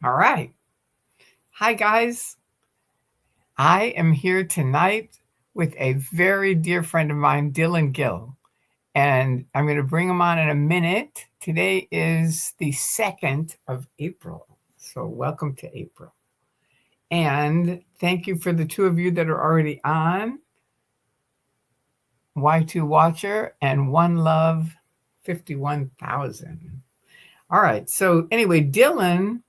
All right. Hi, guys. I am here tonight with a very dear friend of mine, Dylan Gill, and I'm going to bring him on in a minute. Today is the 2nd of April. So, welcome to April. And thank you for the two of you that are already on Y2 Watcher and One Love 51,000. All right. So, anyway, Dylan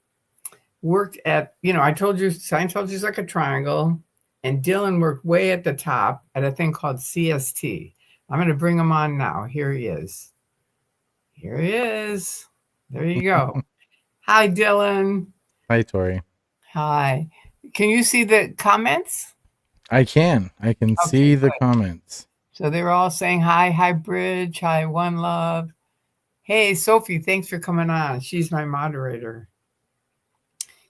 worked at, I told you Scientology is like a triangle, and Dylan worked way at the top at a thing called CST. I'm going to bring him on now. Here he is. Here he is. There you go. Hi, Dylan. Hi, Tori. Hi. Can you see the comments? I can. I can Okay, see the good. comments. So they were all saying hi, hi, Bridge, hi, One Love. Hey, Sophie, thanks for coming on. She's my moderator.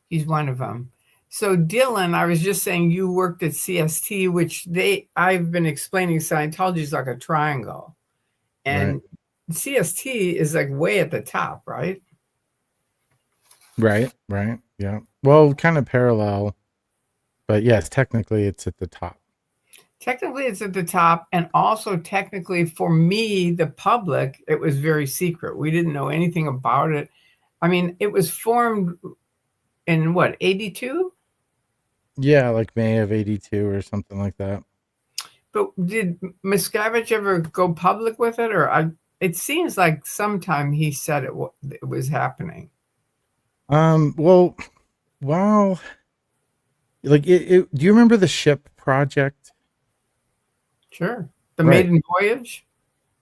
He's one of them. So Dylan, I was just saying you worked at CST, which I've been explaining Scientology is like a triangle. Right. And CST is like way at the top, right? Right. Right. Yeah. Well, kind of parallel, but yes, technically it's at the top. Technically it's at the top, and also technically for me, the public, it was very secret. We didn't know anything about it. I mean, it was formed in what, 82? Yeah, like May of 82 or something like that. But did Miscavige ever go public with it, or it seems like sometime he said it was happening. Well, wow. Like do you remember the ship project? Sure. The Right. maiden voyage?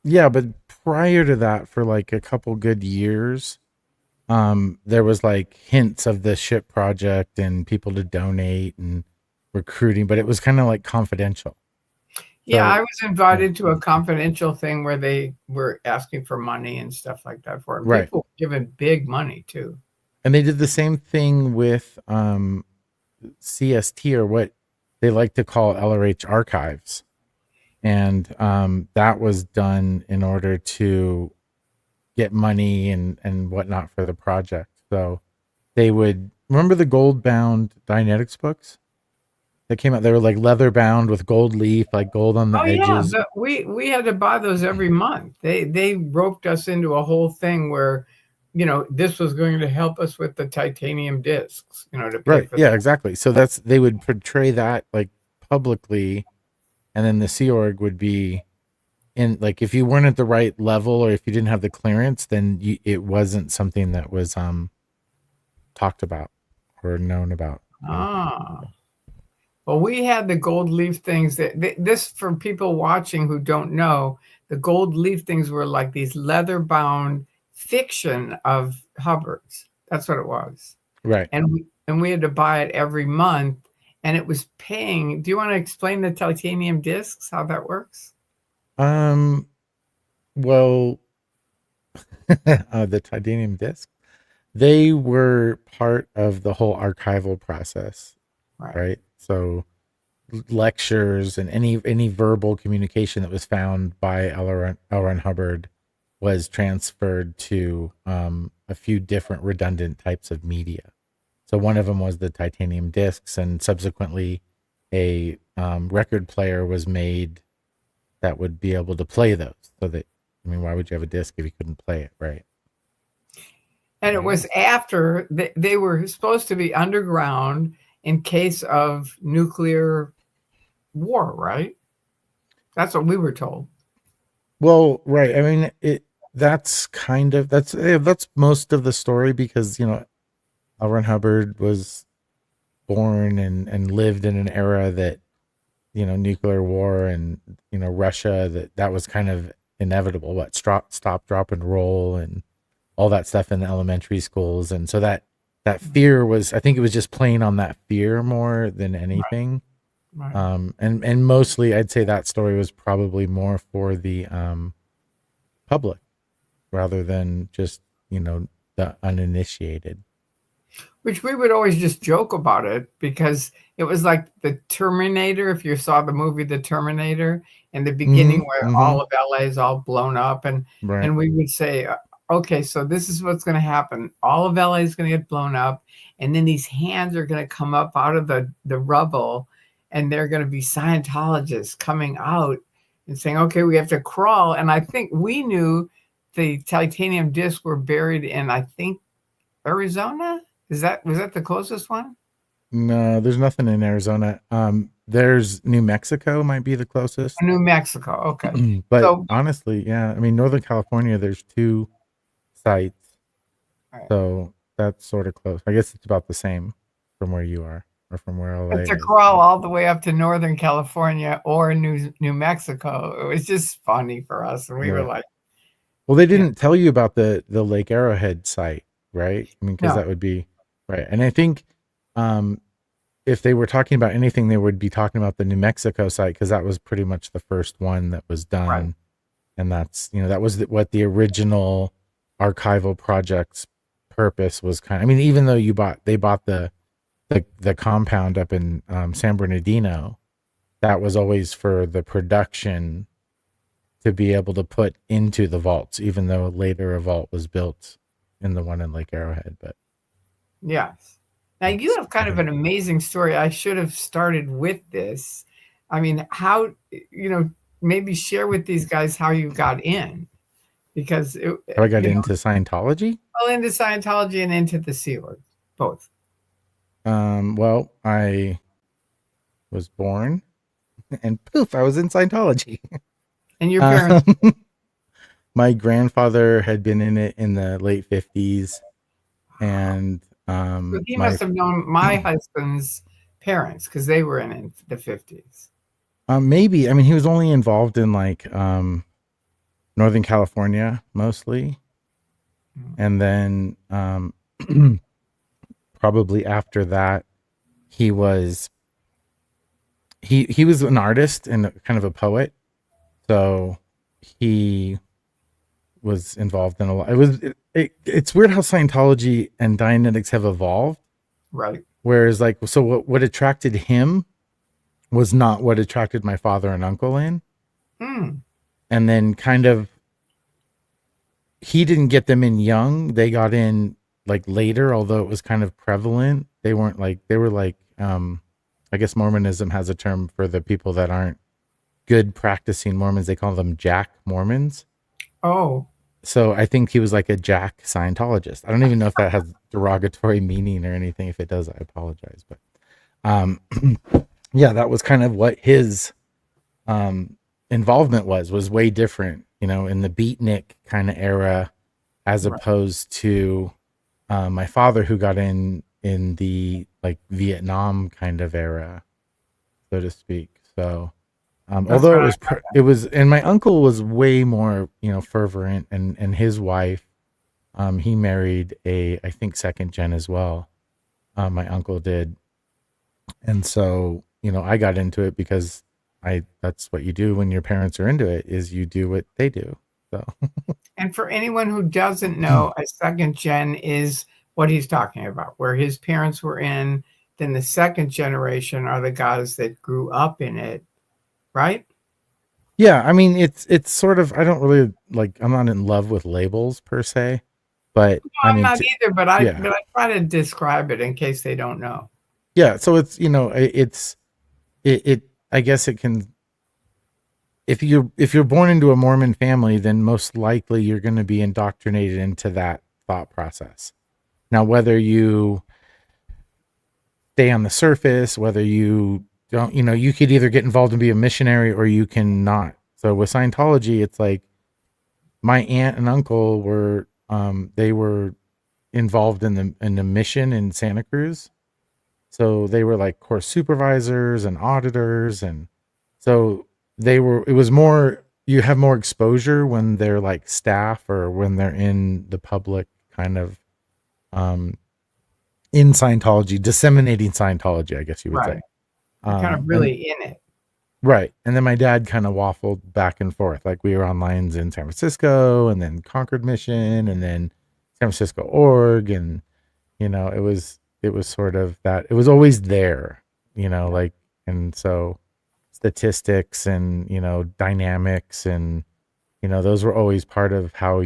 Yeah, but prior to that for like a couple good years, there was like hints of the ship project and people to donate and recruiting, but it was kind of like confidential. Yeah, I So, was yeah. invited to a confidential thing where they were asking for money and stuff like that for it. Right. People were giving big money too. And they did the same thing with CST, or what they like to call LRH archives. And that was done in order to get money and whatnot for the project. So they would remember the gold bound Dianetics books that came out. They were like leather bound with gold leaf, like gold on the Oh yeah, edges. we had to buy those every month. They roped us into a whole thing where, this was going to help us with the titanium discs, to pay Right. for Yeah, that. exactly. So they would portray that like publicly, and then the Sea Org would be in, like, if you weren't at the right level or if you didn't have the clearance, then it wasn't something that was talked about or known about. Yeah. Ah, well, we had the gold leaf things this for people watching who don't know, the gold leaf things were like these leather bound fiction of Hubbard's. That's what it was. Right. And we had to buy it every month, and it was paying. Do you want to explain the titanium discs, how that works? Um. Well, the titanium disc. They were part of the whole archival process, Right. right? So lectures and any verbal communication that was found by L. Ron Hubbard was transferred to a few different redundant types of media. So one of them was the titanium discs, and subsequently a record player was made that would be able to play those. So that, I mean, why would you have a disc if you couldn't play it, right? And it Right. was after they were supposed to be underground in case of nuclear war, right? That's what we were told. Well, right. I mean, that's kind of that's most of the story, because L. Ron Hubbard was born and lived in an era that, nuclear war and, Russia, that was kind of inevitable. What, stop, drop, and roll, and all that stuff in the elementary schools. And so that fear was, I think it was just playing on that fear more than anything. Right. And mostly I'd say that story was probably more for the public rather than just, the uninitiated. Which we would always just joke about it because it was like the Terminator. If you saw the movie The Terminator, in the beginning Mm-hmm. where Mm-hmm. all of LA is all blown up, and Right. and we would say, okay, so this is what's going to happen. All of LA is going to get blown up, and then these hands are going to come up out of the rubble, and they're going to be Scientologists coming out and saying, okay, we have to crawl. And I think we knew the titanium discs were buried in, I think, Arizona. Was that the closest one? No, there's nothing in Arizona. There's New Mexico might be the closest. New Mexico. Okay. But So, honestly, yeah, I mean, Northern California, there's two sites. So that's sort of close. I guess it's about the same from where you are or from where LA but to is. crawl all the way up to Northern California or New Mexico, it was just funny for us, and we were Right. like, Well, they yeah, didn't tell you about the Lake Arrowhead site, right? I mean, because no, that would be right. And I think um, if they were talking about anything, they would be talking about the New Mexico site because that was pretty much the first one that was right, done, and that's that was what the original archival project's purpose was. I mean, even though they bought the compound up in San Bernardino, that was always for the production to be able to put into the vaults, even though later a vault was built in the one in Lake Arrowhead. But yes. Now you that's have kind of an amazing story. I should have started with this. I mean, how maybe share with these guys how you got in because how I got into Scientology. well into Scientology and into the Sea Org, both. Well, I was born and poof, I was in Scientology. And your parents, Um, my grandfather had been in it in the late 50s, and so he my must have known my husband's parents because they were in the 50s. maybe, I mean, he was only involved in like Northern California mostly, and then probably after that he was he was an artist and kind of a poet, so he was involved in a lot. It's weird how Scientology and Dianetics have evolved, Right. whereas like so what attracted him was not what attracted my father and uncle in, Mm, and then kind of he didn't get them in young, they got in like later, although it was kind of prevalent. They weren't like they were like I guess Mormonism has a term for the people that aren't good practicing Mormons. They call them Jack Mormons. oh, So I think he was like a Jack Scientologist. I don't even know if that has derogatory meaning or anything. If it does, I apologize. But um, yeah, that was kind of what his involvement was way different, in the beatnik kind of era, as right. opposed to my father, who got in the like Vietnam kind of era, so to speak. So That's although what I. it was, and my uncle was way more, fervent, and his wife, he married I think second gen as well. My uncle did, and so I got into it because that's what you do when your parents are into it, is you do what they do. So And for anyone who doesn't know, a second gen is what he's talking about, where his parents were in, then the second generation are the guys that grew up in it, right? yeah, I mean it's sort of, I don't really like, I'm not in love with labels per se, but No, I I'm mean not either, but I yeah. but I try to describe it in case they don't know. Yeah, so it's it I guess it can, if you're born into a Mormon family, then most likely you're going to be indoctrinated into that thought process. Now, whether you stay on the surface, whether you don't, you could either get involved and be a missionary, or you can not. So with Scientology, it's like my aunt and uncle were they were involved in the mission in Santa Cruz. So they were like course supervisors and auditors, and so it was more, you have more exposure when they're like staff or when they're in the public, kind of um in Scientology, disseminating Scientology, I guess you would say. Right. They're kind of And really in it. right. And then my dad kind of waffled back and forth. Like we were on lines in San Francisco, and then Concord Mission, and then San Francisco Org, and it was sort of that, it was always there, Yeah. like, and so statistics and dynamics, and those were always part of how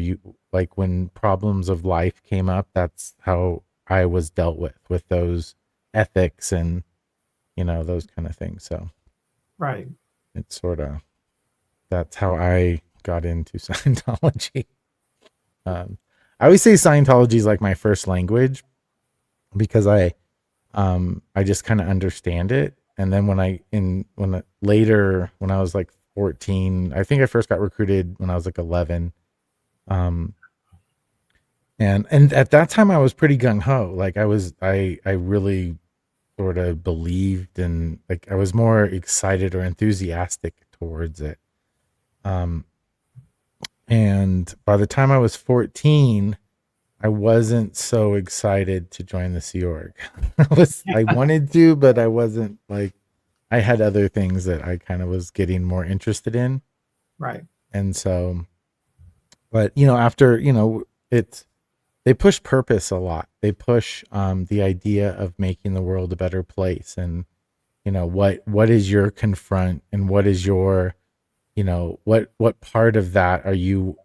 like when problems of life came up, that's how I was dealt with those ethics and, those kind of things. So Right. it's sort of, that's how I got into Scientology. Um, I always say Scientology is like my first language because I just kind of understand it. And then later when I was like 14, I think I first got recruited when I was like 11. Um, and at that time I was pretty gung ho. Like I really sort of believed, and like I was more excited or enthusiastic towards it. Um, and by the time I was 14, I wasn't so excited to join the Sea Org. I wanted to, but I wasn't like, I had other things that I kind of was getting more interested in. Right. And so, but after, it's, they push purpose a lot. They push the idea of making the world a better place. And, what is your confront, and what is your, what part of that do you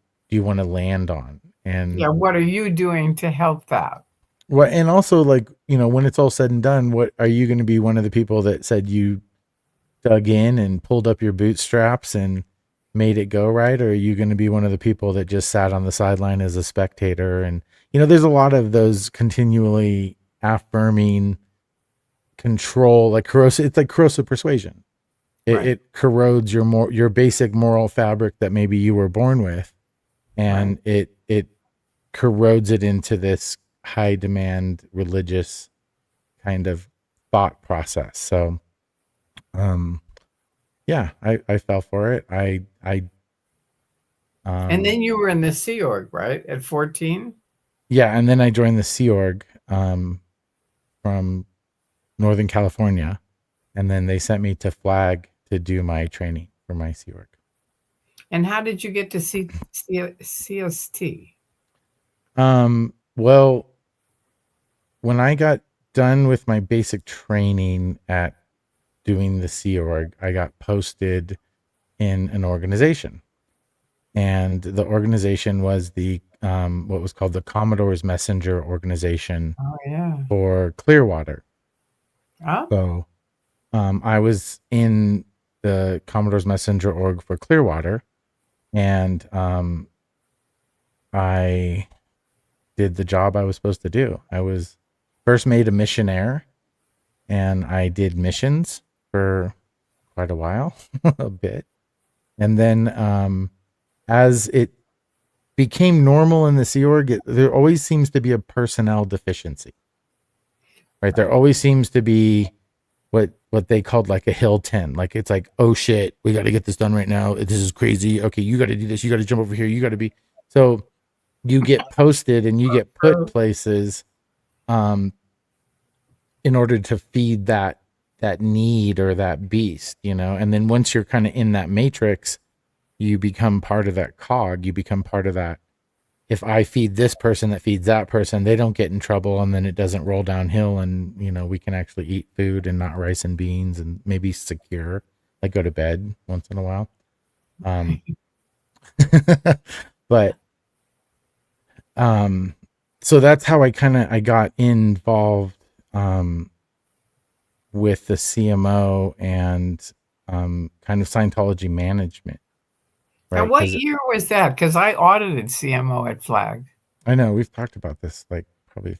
want to land on? And Yeah. What are you doing to help that? what, and also like, when it's all said and done, what are you going to be one of the people that said you dug in and pulled up your bootstraps and made it go right? Or are you going to be one of the people that just sat on the sideline as a spectator? And, there's a lot of those continually affirming control, like corrosive, it's like corrosive persuasion. It, Right. it corrodes your basic moral fabric that maybe you were born with. Right. And it corrodes it into this high demand religious kind of thought process. So, um, yeah, I fell for it. And Um, then you were in the Sea Org, right? At 14? yeah, and then I joined the Sea Org, from Northern California, and then they sent me to Flag to do my training for my Sea Org. And how did you get to CST? Well, when I got done with my basic training at doing the Sea Org, I got posted in an organization, and the organization was the what was called the Commodore's Messenger Organization Oh, yeah. for Clearwater. Oh, So I was in the Commodore's Messenger org for Clearwater, and I did the job I was supposed to do. I was first made a missionaire, and I did missions for quite a while, a bit. And then as it became normal in the Sea Org, there always seems to be a personnel deficiency, right? There right. always seems to be what they called like a hill 10. Like it's like, oh shit, we got to get this done right now. This is crazy. Okay, you got to do this. You got to jump over here. You got to be. So you get posted and you get put So, places um in order to feed that need or that beast, and then once you're kind of in that matrix, you become part of that cog. You become part of that. If I feed this person that feeds that person, they don't get in trouble, and then it doesn't roll downhill, and we can actually eat food and not rice and beans, and maybe secure, like go to bed once in a while. Um, but um, so that's how I got involved with the CMO and kind of Scientology management, now, right? what Because year was that? Because I audited CMO at Flag. I know we've talked about this like probably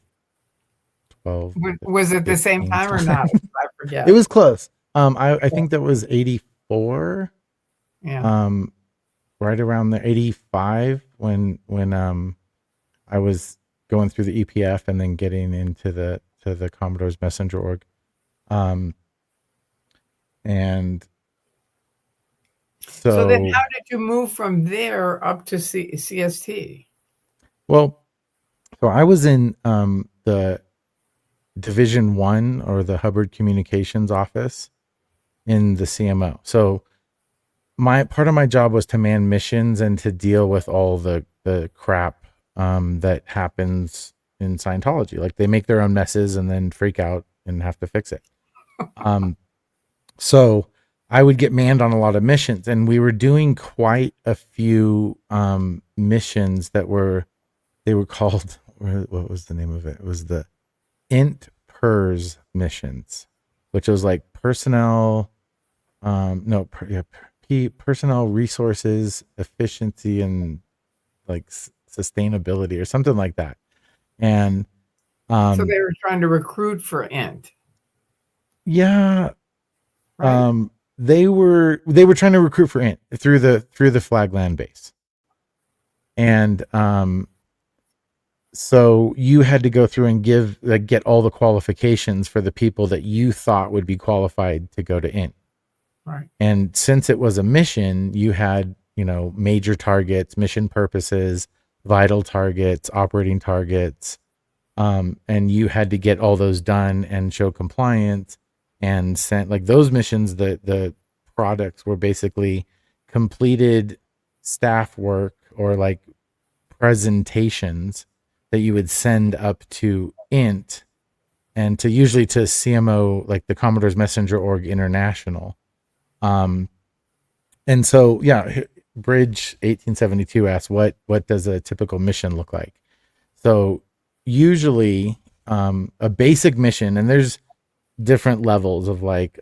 12 to Was it the same 15 time or not? times. I It forget. was close. I think that was 84, Yeah. um, right around the 85 when I was going through the EPF and then getting into the Commodore's Messenger org. Um, and So then so, how did you move from there up to CST? well, so I was in the Division 1, or the Hubbard Communications office in the CMO. So my part of my job was to man missions and to deal with all the crap that happens in Scientology. Like they make their own messes and then freak out and have to fix it. Um, so I would get manned on a lot of missions, and we were doing quite a few missions that were they were called, what was the name of it? It was the int pers missions, which was like personnel, no, personnel resources, efficiency, and like sustainability or something like that. And So they were trying to recruit for int, yeah, right? they were trying to recruit for int through the flagland base. And so you had to go through and get all the qualifications for the people that you thought would be qualified to go to int. Right. And since it was a mission, you had, major targets, mission purposes, vital targets, operating targets, and you had to get all those done and show compliance and sent like those missions. The products were basically completed staff work or like presentations that you would send up to int and to usually to CMO, like the Commodore's Messenger Org International. And so, yeah, Bridge 1872 asks, what does a typical mission look like? So usually a basic mission, and there's different levels of like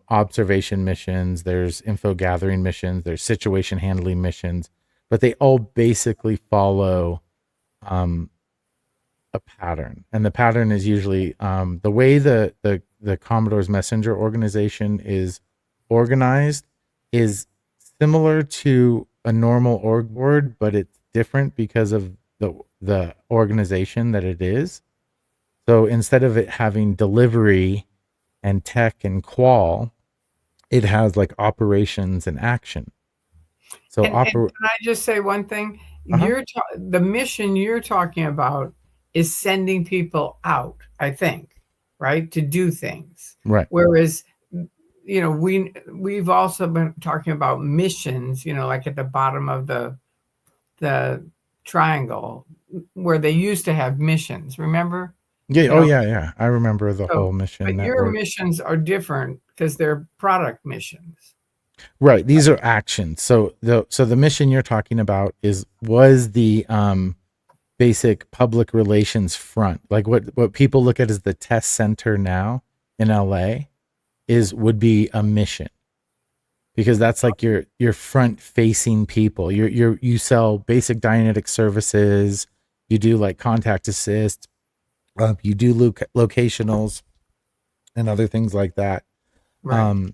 observation missions, there's info gathering missions, there's situation handling missions, but they all basically follow a pattern. And the pattern is usually the way the Commodore's Messenger organization is organized is similar to a normal org board, but it's different because of the organization that it is. So instead of it having delivery and tech and qual, it has like operations and action. So And can I just say one thing? uh-huh. The mission you're talking about is sending people out, I think, right, to do things. Right. Whereas, we've also been talking about missions, like at the bottom of the triangle where they used to have missions. Remember? Yeah. You Oh know, yeah. Yeah. I remember the whole mission but your network. missions are different because they're product missions. Right. These are actions. So the mission you're talking about was the basic public relations front. Like what people look at as the test center now in LA would be a mission. Because that's like your front facing people. You sell basic Dianetic services, you do like contact assist, you do locationals and other things like that. Right.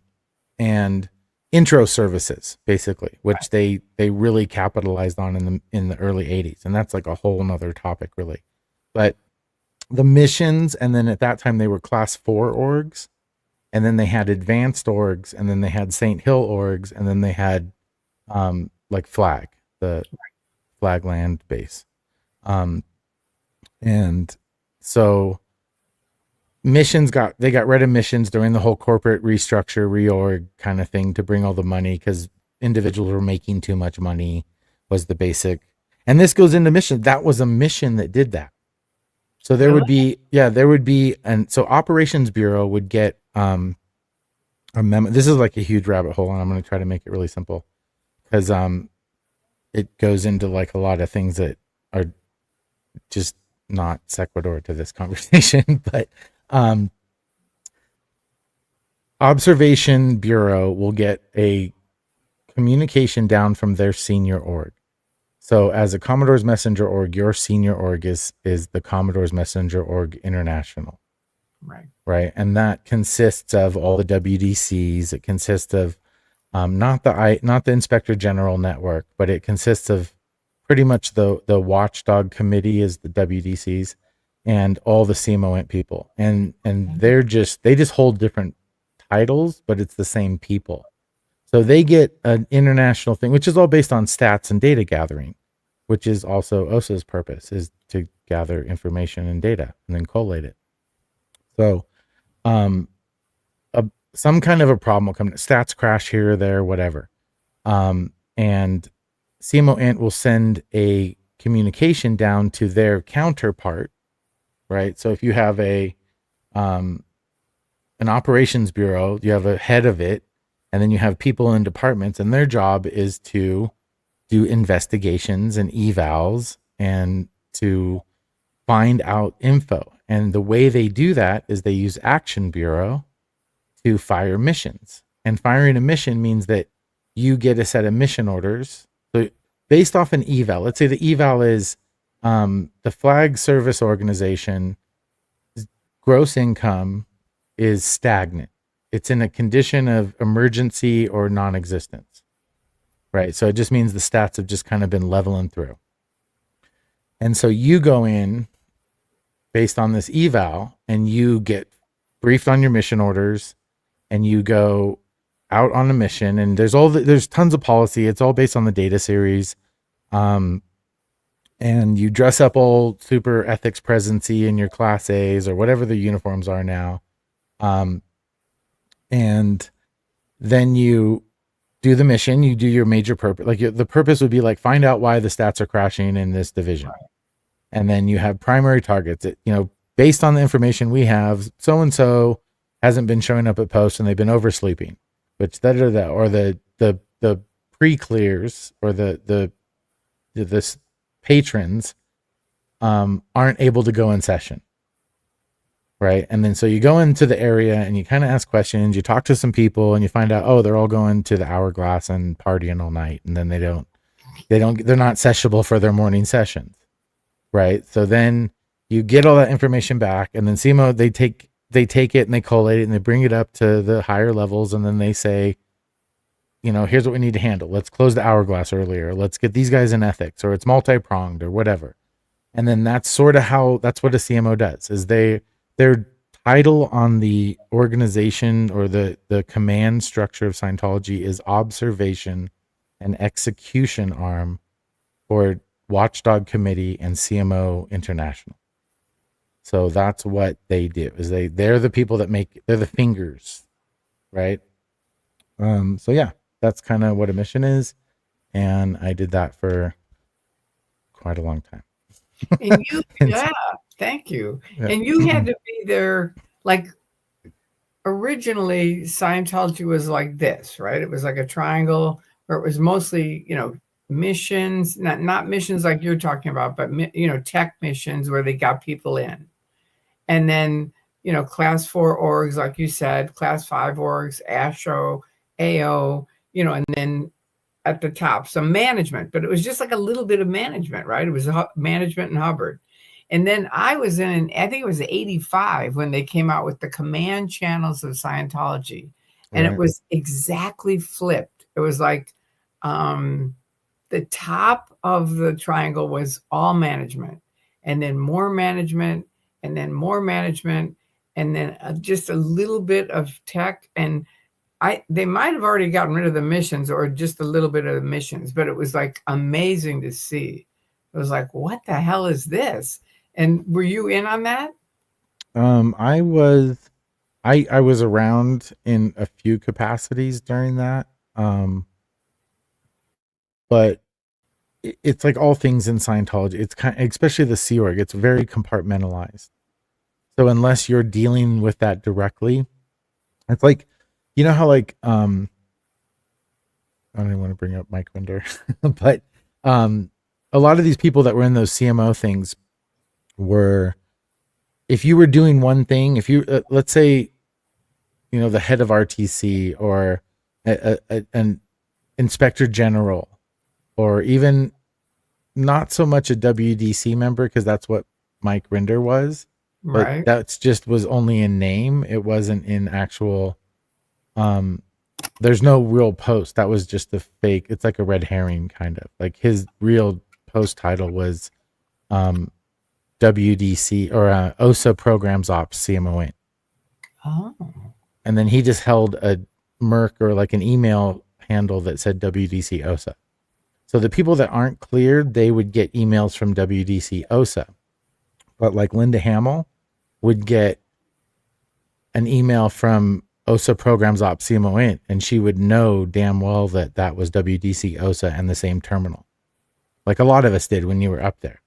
And intro services basically, which they really capitalized on in the early 80s, and that's like a whole nother topic really. But the missions, and then at that time they were class 4 orgs, and then they had advanced orgs, and then they had St. Hill orgs, and then they had like the flagland base. And so they got rid of missions during the whole corporate restructure, reorg kind of thing to bring all the money, because individuals were making too much money was the basic. And this goes into mission. That was a mission that did that. So there would be, and so Operations Bureau would get a memo. This is like a huge rabbit hole, and I'm going to try to make it really simple because it goes into like a lot of things that are just not sequitur to this conversation. But Observation Bureau will get a communication down from their senior org. So as a Commodore's Messenger org, your senior org is the Commodore's Messenger org International. Right. And that consists of all the WDCs. It consists of not the Inspector General network, but it consists of pretty much the watchdog committee is the WDCs and all the CMOent people. And they just hold different titles, but it's the same people. So they get an international thing, which is all based on stats and data gathering, which is also OSA's purpose, is to gather information and data and then collate it. So some kind of a problem will come, stats crash here or there, whatever. And CMOent will send a communication down to their counterpart, right? So if you have an operations bureau, you have a head of it, and then you have people in departments, and their job is to do investigations and evals and to find out info. And the way they do that is they use Action Bureau to fire missions. And firing a mission means that you get a set of mission orders. So based off an eval, let's say the eval is the flag service organization gross income is stagnant. It's in a condition of emergency or non-existence, right? So it just means the stats have just kind of been leveling through. And so you go in based on this eval and you get briefed on your mission orders and you go out on a mission, and there's tons of policy. It's all based on the data series. And you dress up all super ethics presency in your class A's or whatever the uniforms are now. And then you do the mission, you do your major purpose. Like the purpose would be like, find out why the stats are crashing in this division. And then you have primary targets. Based on the information we have, so-and-so hasn't been showing up at posts and they've been oversleeping, which or the pre-clears or the patrons aren't able to go in session. Right. And then so you go into the area and you kind of ask questions, you talk to some people and you find out, oh, they're all going to the Hourglass and partying all night. And then they're not sessionable for their morning sessions. Right. So then you get all that information back, and then CMO, they take it and they collate it and they bring it up to the higher levels. And then they say, here's what we need to handle. Let's close the Hourglass earlier. Let's get these guys in ethics, or it's multi-pronged or whatever. And then that's what a CMO does, is their title on the organization or the command structure of Scientology is observation and execution arm for Watchdog Committee and CMO International. So that's what they do, is they're the people that they're the fingers, right? So yeah, that's kind of what a mission is. And I did that for quite a long time. And thank you. Yeah. And you had to be there, like, originally Scientology was like this, right? It was like a triangle where it was mostly, missions, not missions like you're talking about, but, tech missions where they got people in. And then, class 4 orgs, like you said, class 5 orgs, ASHO, AO, and then at the top, some management, but it was just like a little bit of management, right? It was management and Hubbard. And then I was I think it was 85 when they came out with the command channels of Scientology. And It was exactly flipped. It was like the top of the triangle was all management, and then more management, and then more management, and then just a little bit of tech. And they might have already gotten rid of the missions, or just a little bit of the missions, but it was like amazing to see. It was like, what the hell is this? And were you in on that? I was around in a few capacities during that. But it's like all things in Scientology. It's especially the Sea Org, it's very compartmentalized. So unless you're dealing with that directly, it's like, how like, I don't even want to bring up Mike Winder, but a lot of these people that were in those CMO things were, if you were doing one thing, if you, let's say, the head of RTC or an inspector general, or even not so much a WDC member, because that's what Mike Rinder was, but right. That's just was only in name. It wasn't in actual, there's no real post. That was just a fake. It's like a red herring kind of, like his real post title was WDC or OSA Programs Ops CMO. Oh. And then he just held a Merc or like an email handle that said WDC OSA. So the people that aren't cleared, they would get emails from WDC OSA. But like Linda Hamill would get an email from OSA Programs Ops CMO, and she would know damn well that was WDC OSA and the same terminal. Like a lot of us did when you were up there.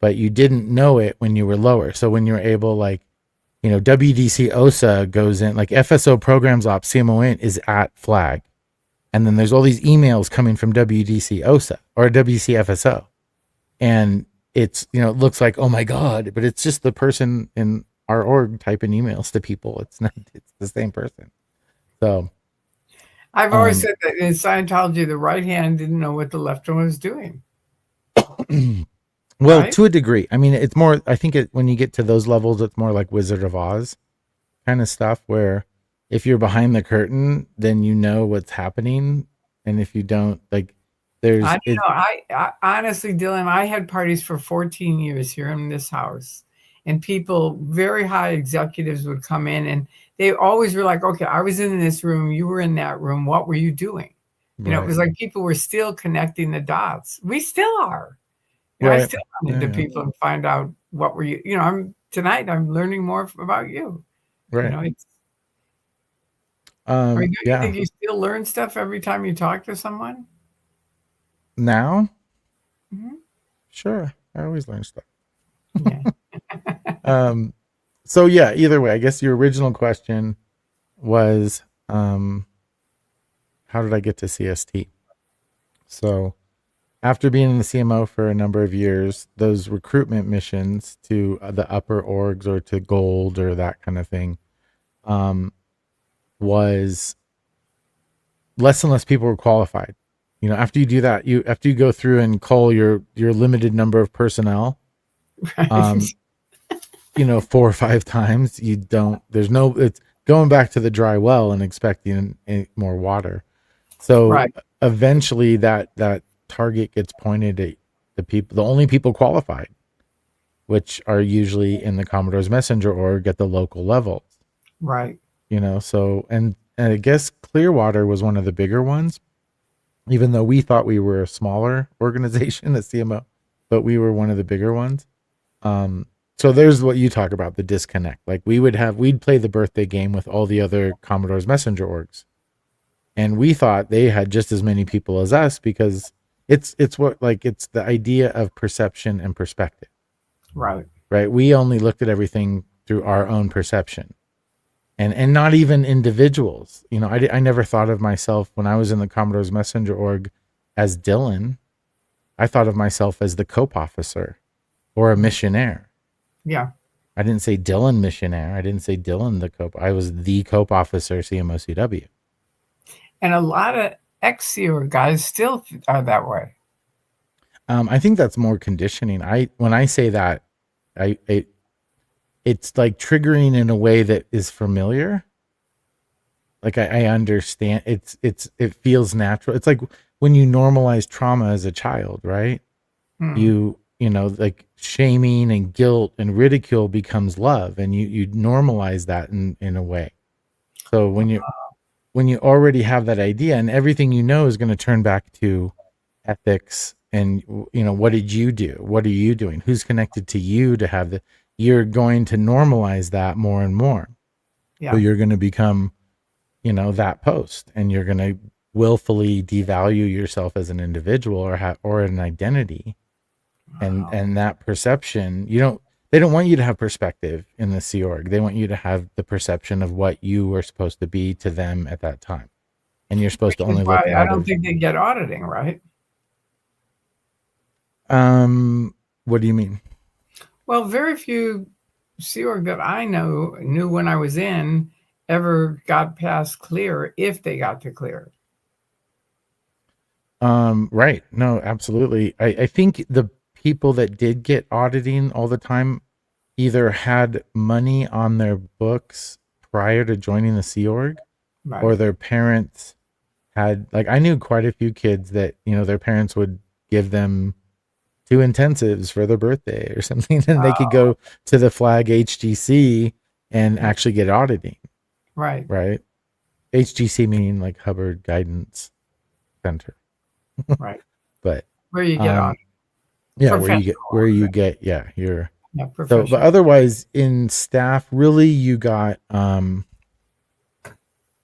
But you didn't know it when you were lower. So when you were able, like, WDC OSA goes in, like FSO Programs Ops CMO is at flag. And then there's all these emails coming from WDC OSA or WDC FSO. And it's, it looks like, oh my God, but it's just the person in our org typing emails to people. It's not, it's the same person. So, I've always um, said that in Scientology, the right hand didn't know what the left one was doing, well, right? to a degree, I mean, it's more, I think when you get to those levels, it's more like Wizard of Oz kind of stuff where if you're behind the curtain, then you know what's happening. And if you don't, like, I there's don't it, know. I honestly, Dylan, I had parties for 14 years here in this house, and people, very high executives, would come in, and they always were like, "Okay, I was in this room, you were in that room. What were you doing?" It right, was like people were still connecting the dots. We still are. I right. still run Yeah, into yeah, people and find out what were you. I'm tonight. I'm learning more about you. right. It's. Don't you Yeah. think you still learn stuff every time you talk to someone? Now, Mhm. sure. I always learn stuff. Yeah. Um, so yeah, either way, I guess your original question was, how did I get to CST? So after being in the CMO for a number of years, those recruitment missions to the upper orgs or to gold or that kind of thing, um, was less and less people were qualified. After you do that, after you go through and cull your limited number of personnel, Right. um, 4 or 5 times, you don't. There's no. It's going back to the dry well and expecting more water. So Right. eventually, that target gets pointed at the only people qualified, which are usually in the Commodore's Messenger org at the local levels. Right. So and I guess Clearwater was one of the bigger ones, even though we thought we were a smaller organization at CMO, but we were one of the bigger ones. Um, so there's what you talk about, the disconnect. Like we'd play the birthday game with all the other Commodore's Messenger orgs, and we thought they had just as many people as us because it's the idea of perception and perspective, Right. right? We only looked at everything through our own perception, and not even individuals. I never thought of myself when I was in the Commodore's Messenger org as Dylan. I thought of myself as the cope officer or a missionaire. Yeah. I didn't say Dylan missionaire. I didn't say Dylan the cope. I was the cope officer, CMOCW. And a lot of ex-SEAler guys still are that way. I think that's more conditioning. When I say that, it's like triggering in a way that is familiar. Like I understand. It feels natural. It's like when you normalize trauma as a child, right? Hmm. Like shaming and guilt and ridicule becomes love, and you normalize that in a way. So when you already have that idea, and everything is going to turn back to ethics, and what did you do, what are you doing, who's connected to you to have you're going to normalize that more and more. So Yeah. you're going to become that post, and you're going to willfully devalue yourself as an individual or an identity. Wow. And that perception, they don't want you to have perspective in the Sea Org. They want you to have the perception of what you were supposed to be to them at that time. And you're supposed to Which is only look why I out don't of, think they get auditing, right? what do you mean? Well, very few Sea Org that I knew when I was in ever got past clear if they got to clear. Right. No, absolutely. I think the people that did get auditing all the time either had money on their books prior to joining the Sea Org, or Right. their parents had, like, I knew quite a few kids that, their parents would give them 2 intensives for their birthday or something, and they could go to the Flag HGC and Right. actually get auditing, Right. right? HGC meaning like Hubbard Guidance Center. Right. But Where you get on um yeah, professional. where you get, yeah, your Yeah, so, but professional. otherwise in staff, really you got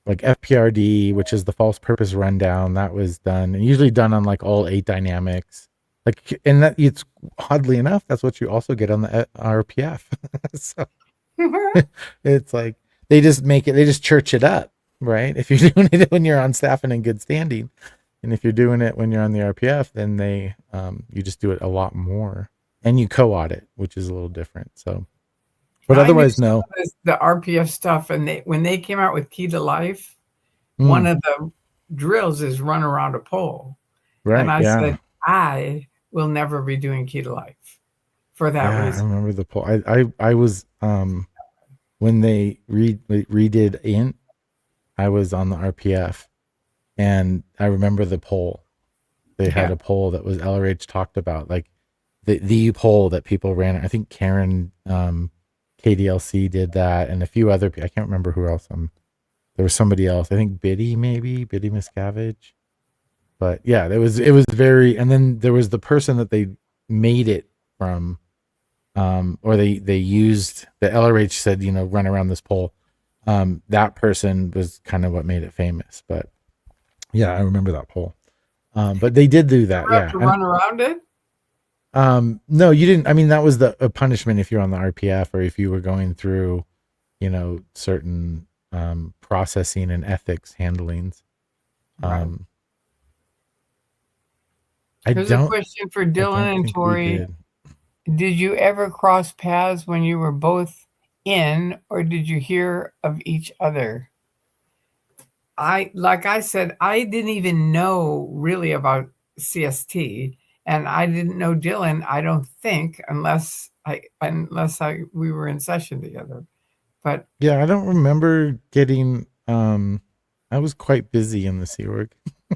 like FPRD, which is the false purpose rundown. That was done, and usually done on like all 8 dynamics. Like, and that, it's oddly enough, that's what you also get on the RPF. So it's like they just church it up, right? If you're doing it when you're on staff and in good standing, and if you're doing it when you're on the RPF, then you just do it a lot more. and you co-audit, which is a little different. So, but I knew otherwise, some no. of this, the RPF stuff, and when they came out with Key to Life, one Mm, of the drills is run around a pole. And right. I said, Yeah. I will never be doing Key to Life for that Yeah. I reason. remember the poll. I was, when they redid Int, I was on the RPF, and I remember the poll. They had Yeah, a poll that was LRH talked about, like the poll that people ran. I think Karen, KDLC did that, and a few other people. I can't remember who else. There was somebody else. I think Biddy Miscavige. But yeah, it was very. And then there was the person that they made it from, or they used, the LRH said, run around this poll. That person was kind of what made it famous. But yeah, I remember that poll. But they did do that. you have Yeah. to And run around it. no, you didn't. I mean, that was the a punishment if you're on the RPF, or if you were going through, certain processing and ethics handlings. Right. Um, I Here's a don't question for I Dylan don't and think we Tori. did. Did you ever cross paths when you were both in, or did you hear of each other? Like I said, I didn't even know really about CST, and I didn't know Dylan, I don't think, unless I we were in session together. But Yeah, I don't remember getting. I was quite busy in the Sea Org.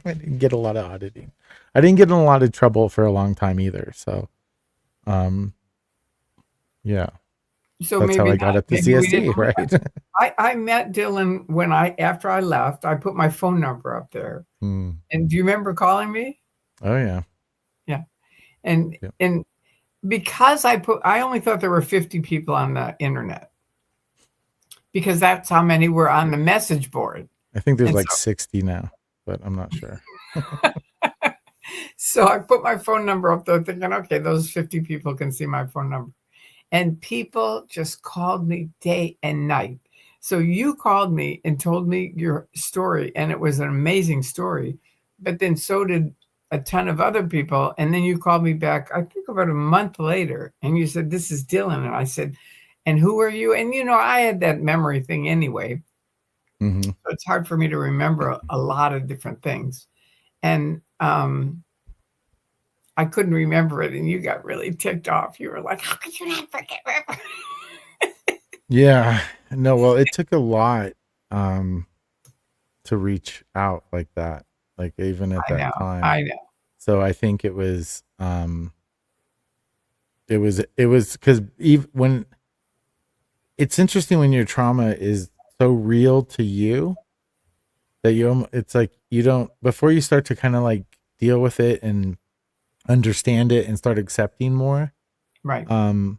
I didn't get a lot of auditing. I didn't get in a lot of trouble for a long time either. So, um, yeah, so that's how maybe I got not. up to Maybe we didn't. CST, right? I met Dylan when after I left, I put my phone number up there. Hmm. And do you remember calling me? Oh yeah, Yeah. And yeah. and because I only thought there were 50 people on the internet because that's how many were on the message board. I think there's And like 60 now, but I'm not sure. so I put my phone number up there thinking, okay, those 50 people can see my phone number. And people just called me day and night. So you called me and told me your story, and it was an amazing story. But then so did a ton of other people. And then you called me back, I think about a month later, and you said, "This is Dylan." And I said, "And who are you?" And I had that memory thing anyway. Hmm. So it's hard for me to remember a lot of different things. And I couldn't remember it, and you got really ticked off. You were like, "How could you not forget?" Yeah, no, well, it took a lot um, to reach out like that, like even at I that know, time. I know. So I think it was because even when it's interesting when your trauma is so real to you that it's like you don't, before you start to kind of like deal with it and understand it and start accepting more, Right. um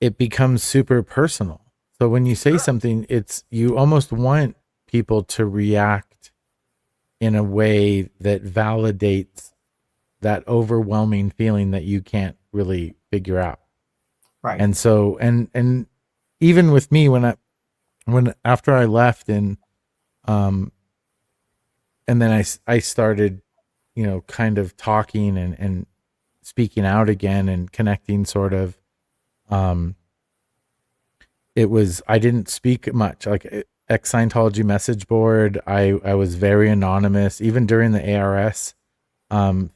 it becomes super personal. So when you say something, it's, you almost want people to react in a way that validates that overwhelming feeling that you can't really figure out. Right. And so, and even with me, when after I left, um and then I started, kind of talking and speaking out again and connecting sort of, um it was, I didn't speak much, like ex Scientology message board. I was very anonymous even during the ARS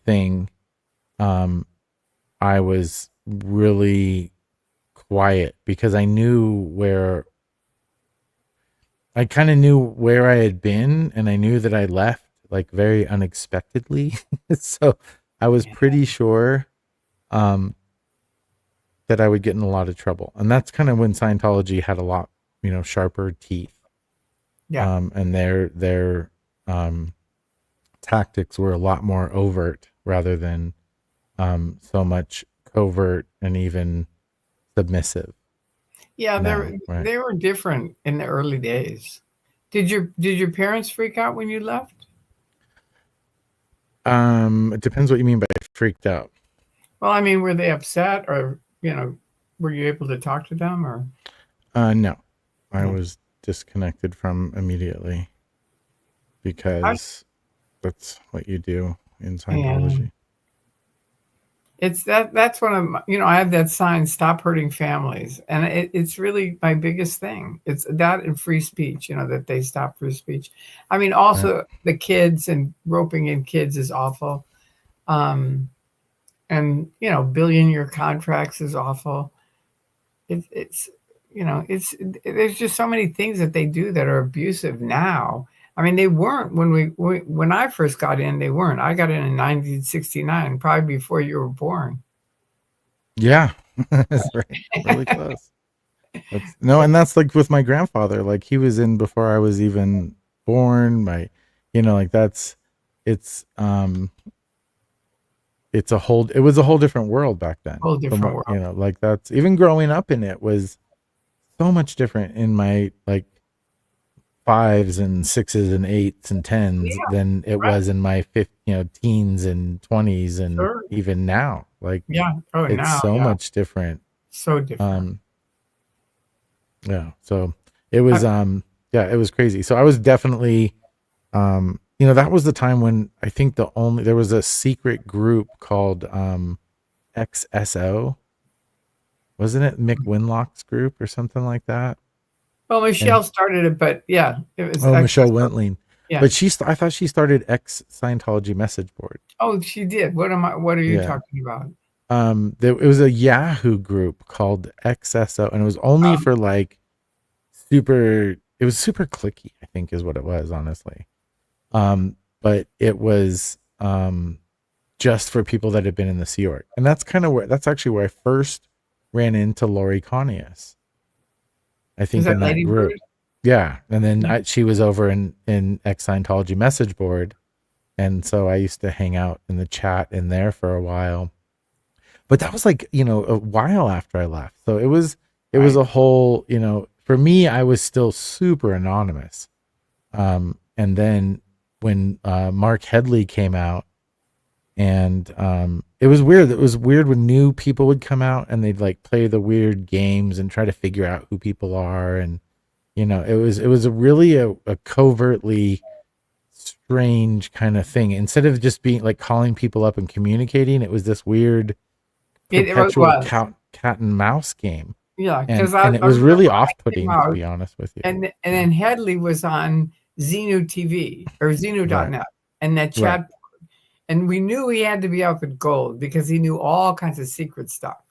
thing. um I was really quiet because I kind of knew where I had been, and I knew that I left like very unexpectedly. So I was Yeah. pretty sure um that I would get in a lot of trouble. And that's kind of when Scientology had a lot, sharper teeth. Yeah. And their um tactics were a lot more overt rather than so much covert and even submissive Yeah, now, right? they were different in the early days. Did your parents freak out when you left? It depends what you mean by freaked out. Well, I mean, were they upset, or were you able to talk to them, or No, I no? was disconnected from immediately I, because that's what you do in yeah. Scientology. It's that's one of my, I have that sign, "Stop hurting families," and it's really my biggest thing. It's that and free speech, that they stop free speech. I mean, Right. also the kids and roping in kids is awful. Um, and billion-year contracts is awful. It's it's there's just so many things that they do that are abusive now. I mean, they weren't when I first got in. They weren't. I got in 1969, probably before you were born. Yeah, that's right. Really close. That's no, and that's like with my grandfather. Like he was in before I was even born. Like it's um it was a whole different world back then. Whole From different what world. like that's even growing up in it was so much different in my like fives and sixes and eights and tens Yeah, than it right. was in my teens and 20s and Sure. even now. Like Yeah. Oh, it's now, so yeah. much different. So different. Um yeah. So it Uh, was yeah, it was crazy. So I was definitely that was the time when I think there was a secret group called XSO. Wasn't it Mick Winlock's group or something like that? well, And Michelle started it, but yeah, it was oh, Michelle access. Wentling. Yeah. But I thought she started X Scientology message board. Oh, she did. What are you Yeah. talking about? It was a Yahoo group called XSO, and it was only Um, for like super. It was super clicky, I think, is what it was, honestly. But it was just for people that had been in the Sea Org, and that's actually where I first ran into Lori Conius. I is think that in that Lady group. Bird? Yeah, and then Yeah. she was over in X Scientology message board, and so I used to hang out in the chat in there for a while. But that was like a while after I left, so it was Right. a whole for me I was still super anonymous. And then when Mark Headley came out, and it was weird when new people would come out and they'd like play the weird games and try to figure out who people are. And it was a covertly strange kind of thing. Instead of just being like calling people up and communicating, it was this weird It perpetual was. cat and mouse game. Yeah, and because and I it was remember really when I came off-putting, to out, be honest with you. and Yeah. then Headley was on Xenu TV or Right. Xenu.net, and that Right. chat, and we knew he had to be out with gold because he knew all kinds of secret stuff,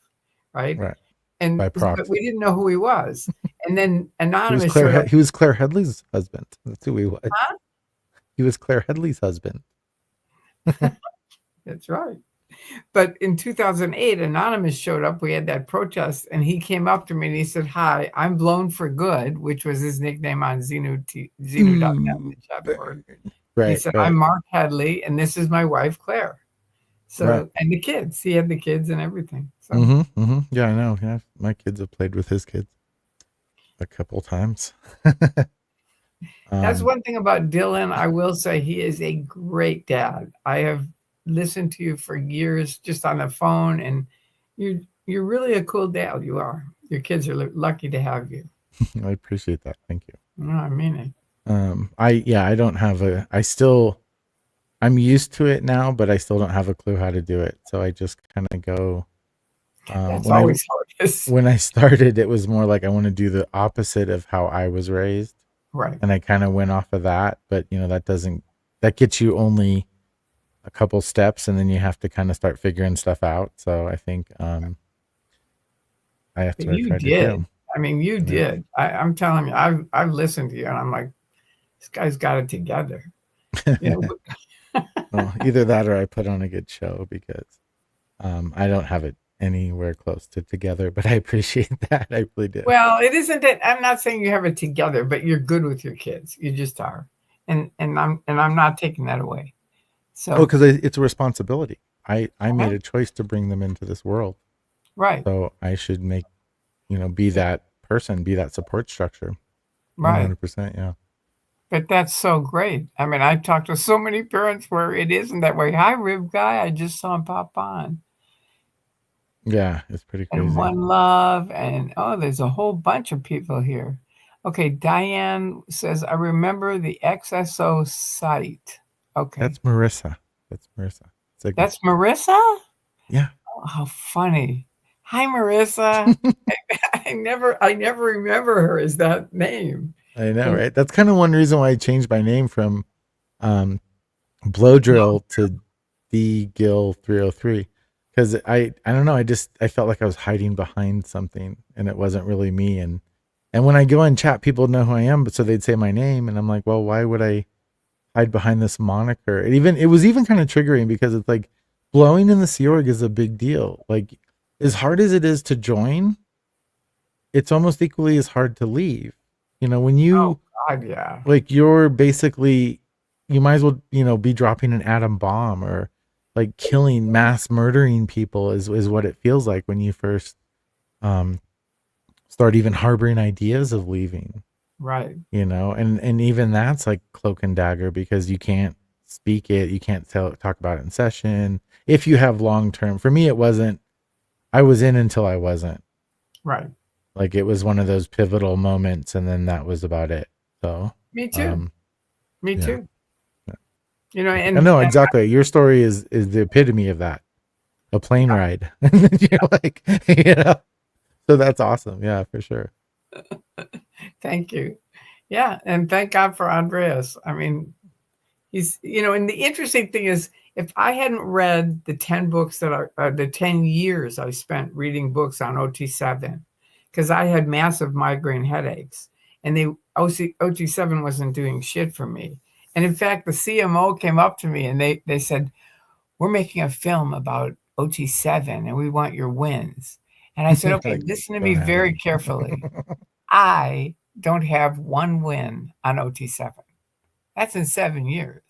right? Right. And By but we proxy. didn't know who he was. And then He was Anonymous Claire showed up. he was Claire Headley's husband. That's who he was. Huh? He was Claire Headley's husband. That's right. But in 2008, Anonymous showed up. We had that protest, and he came up to me and he said, "Hi, I'm Blown for Good," which was his nickname on Xenu.net, Ooh, the chat board. burn. He Right, said, right. "I'm Mark Hadley, and this is my wife, Claire." Right. So, and the kids, he had the kids and everything. So, Mm-hmm. Yeah, I know. Yeah. My kids have played with his kids a couple times. that's um, one thing about Dylan. I will say he is a great dad. I have listened to you for years just on the phone, and you're really a cool dad. You are. Your kids are lucky to have you. I appreciate that. Thank you. No, I mean it. I don't have I'm used to it now, but I still don't have a clue how to do it. So I just kind of go. That's When I always how it is. when I started, it was more like I want to do the opposite of how I was raised, Right. and I kind of went off of that. But that gets you only a couple steps, and then you have to kind of start figuring stuff out. So I think that's But what I you tried to did. do. I mean, you Yeah. did. I'm telling you, I've listened to you, and I'm like, this guy's got it together. You know, Well, either that or I put on a good show because I don't have it anywhere close to together, but I appreciate that. I really do. well, it isn't that I'm not saying you have it together, but you're good with your kids. You just are, and I'm not taking that away. Oh, So because it's a responsibility. I made uh-huh, a choice to bring them into this world, right, so I should be that person, be that support structure. One right. hundred percent. Yeah. But that's so great. I mean, I talked to so many parents where it isn't that way. Hi, Rib Guy. I just saw him pop on. Yeah, it's pretty And crazy. One Love, and oh, there's a whole bunch of people here. Okay, Diane says, I remember the XSO site. Okay, That's Marissa. That's Marissa. Sigma. that's Marissa? Yeah. Oh, how funny. Hi, Marissa. I never remember her as that name. I know, And right? That's kind of one reason why I changed my name from um, Blow no, Drill to the Gill 303 because I don't know, I felt like I was hiding behind something and it wasn't really me. And when I go in chat, people know who I am, but so they'd say my name, and I'm like, well, why would I hide behind this moniker? It was even kind of triggering because it's like blowing in the Sea Org is a big deal. Like as hard as it is to join, it's almost equally as hard to leave. You know, when oh you God, yeah, like you're basically you might as well, be dropping an atom bomb or like killing mass murdering people is what it feels like when you first um start even harboring ideas of leaving, right, and even that's like cloak and dagger because you can't speak it, you can't talk about it in session if you have long term. For me, it wasn't. I was in until I wasn't. right. Like it was one of those pivotal moments, and then that was about it. So, Me too. um, Me yeah, too. You know, I and know exactly. Your story is the epitome of that. A plane ride, and then you're like, So that's awesome. Yeah, for sure. thank you. Yeah, and thank God for Andreas. I mean, and the interesting thing is, if I hadn't read the 10 books the 10 years I spent reading books on OT7, because I had massive migraine headaches, and OT7 wasn't doing shit for me. And in fact, the CMO came up to me and they said, we're making a film about OT7 and we want your wins. And I said, okay, Like, listen to me don't have very any. carefully. I don't have one win on OT7. That's in 7 years.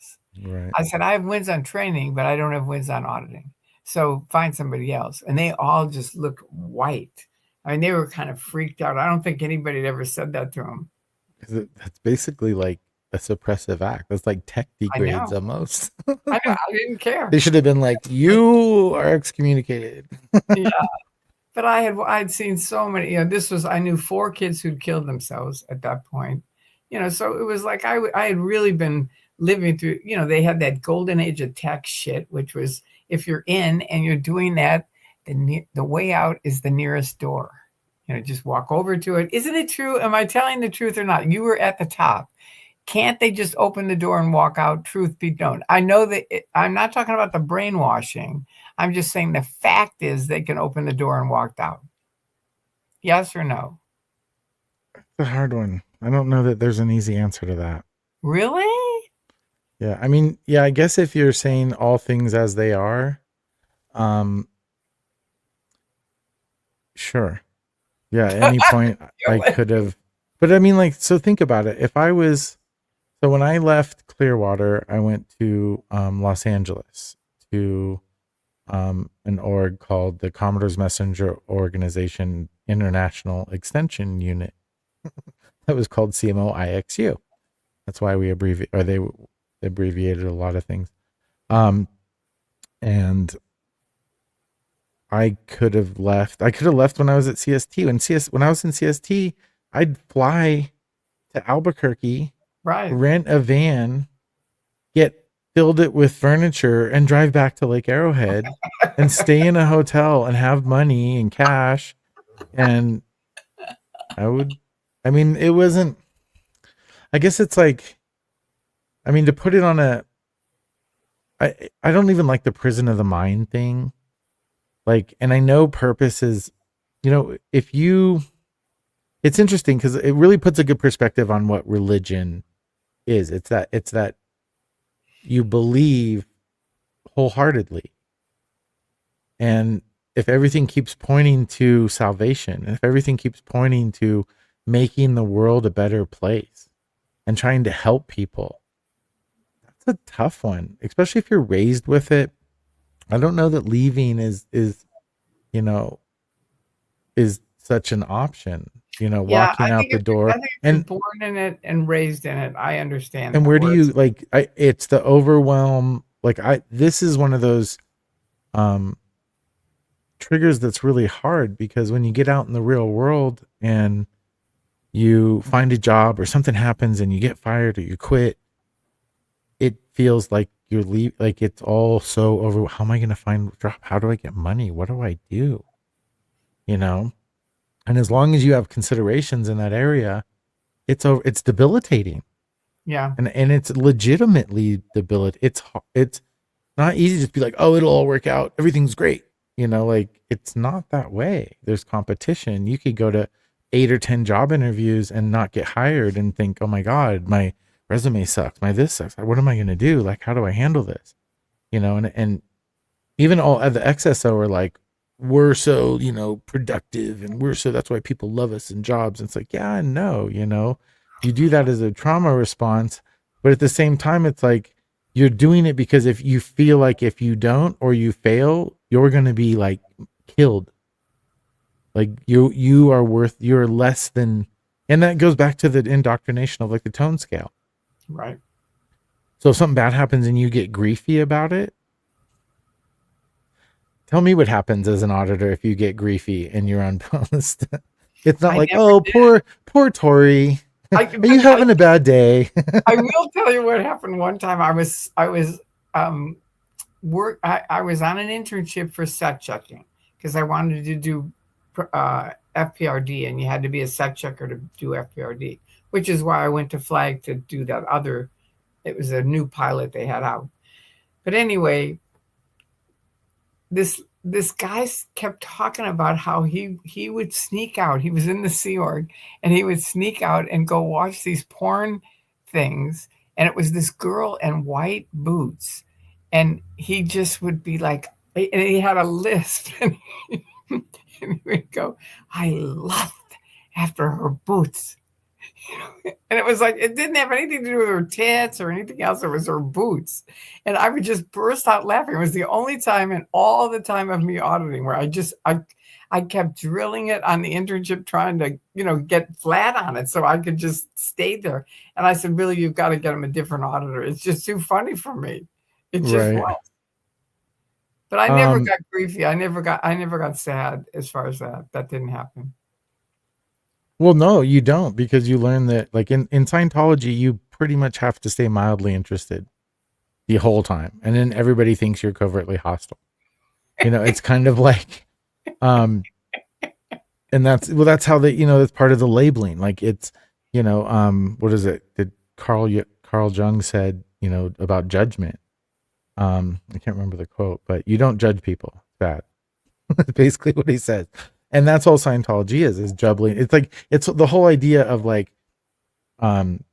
Right. I said, I have wins on training, but I don't have wins on auditing. So find somebody else. And they all just looked white. I mean, they were kind of freaked out. I don't think anybody had ever said that to them. Because that's basically like a suppressive act. That's like tech I degrades know. almost. I know. I didn't care. They should have been like, you are excommunicated. Yeah. But I'd seen so many, I knew 4 kids who'd killed themselves at that point. So it was like I had really been living through, they had that golden age of tech shit, which was if you're in and you're doing that, the way out is the nearest door. Just walk over to it. Isn't it true? Am I telling the truth or not? You were at the top. Can't they just open the door and walk out? Truth be known. I know that I'm not talking about the brainwashing. I'm just saying the fact is they can open the door and walk out. Yes or no? It's a hard one. I don't know that there's an easy answer to that. Really? Yeah. I mean, yeah, I guess if you're saying all things as they are, um, sure. Yeah. At any point I could have, but I mean, like, so think about it. So when I left Clearwater, I went to Los Angeles to an org called the Commodore's Messenger Organization International Extension Unit. That was called CMOIXU. That's why we they abbreviated a lot of things. And I could have left. I could have left when I was at CST. When I was in CST, I'd fly to Albuquerque, Right. rent a van, filled it with furniture, and drive back to Lake Arrowhead and stay in a hotel and have money and cash. And I mean, it wasn't, I guess it's like, I mean, to put it on I don't even like the prison of the mind thing. Like, and I know purpose is, it's interesting because it really puts a good perspective on what religion is. It's that you believe wholeheartedly. And if everything keeps pointing to salvation, and if everything keeps pointing to making the world a better place and trying to help people, that's a tough one, especially if you're raised with it. I don't know that leaving you know, is such an option, Yeah, walking out the I door. think if you're And born in it and raised in it, I understand and that. where do Where you it's like it's the overwhelm. Like this is one of those um triggers that's really hard because when you get out in the real world and you find a job or something happens and you get fired or you quit, it feels like you're like it's all so over. How am I going to find job? How do I get money? What do I do? You know? And as long as you have considerations in that area, it's debilitating. Yeah. And it's legitimately debilitating. It's not easy to just be like, oh, it'll all work out. Everything's great. Like it's not that way. There's competition. You could go to 8 or 10 job interviews and not get hired and think, oh my God, my resume sucks. My this sucks. What am I going to do? Like, how do I handle this? And even all the XSO are like, we're so, productive and that's why people love us in jobs. And it's like, yeah, no, you do that as a trauma response. But at the same time, it's like, you're doing it because if you feel like if you don't or you fail, you're going to be like killed. Like you're less than, and that goes back to the indoctrination of like the tone scale. Right. So if something bad happens and you get griefy about it, tell me what happens as an auditor if you get griefy and you're on post. It's not I like, never oh, did. poor Tori. I, Are you but having a bad day? I will tell you what happened one time. I was um I was on an internship for set checking because I wanted to do FPRD, and you had to be a set checker to do FPRD, which is why I went to Flag to do that other. It was a new pilot they had out. But anyway, this guy kept talking about how he would sneak out. He was in the Sea Org, and he would sneak out and go watch these porn things. And it was this girl in white boots, and he just would be like, and he had a lisp, and he would go, "I lust after her boots." And it was like, it didn't have anything to do with her tits or anything else. It was her boots. And I would just burst out laughing. It was the only time in all the time of me auditing where I kept drilling it on the internship, trying to, get flat on it so I could just stay there. And I said, really, you've got to get him a different auditor. It's just too funny for me. It just Right. was. But I never Um, got griefy. I never got sad as far as that. That didn't happen. well, no, you don't, because you learn that like in Scientology, you pretty much have to stay mildly interested the whole time. And then everybody thinks you're covertly hostile. It's kind of like, um, and that's how they, that's part of the labeling. Like it's, what is it? Did Carl Jung said, about judgment. I can't remember the quote, but you don't judge people. It's bad. That's basically what he says. And that's all Scientology is juggling. It's like, it's the whole idea of like, um,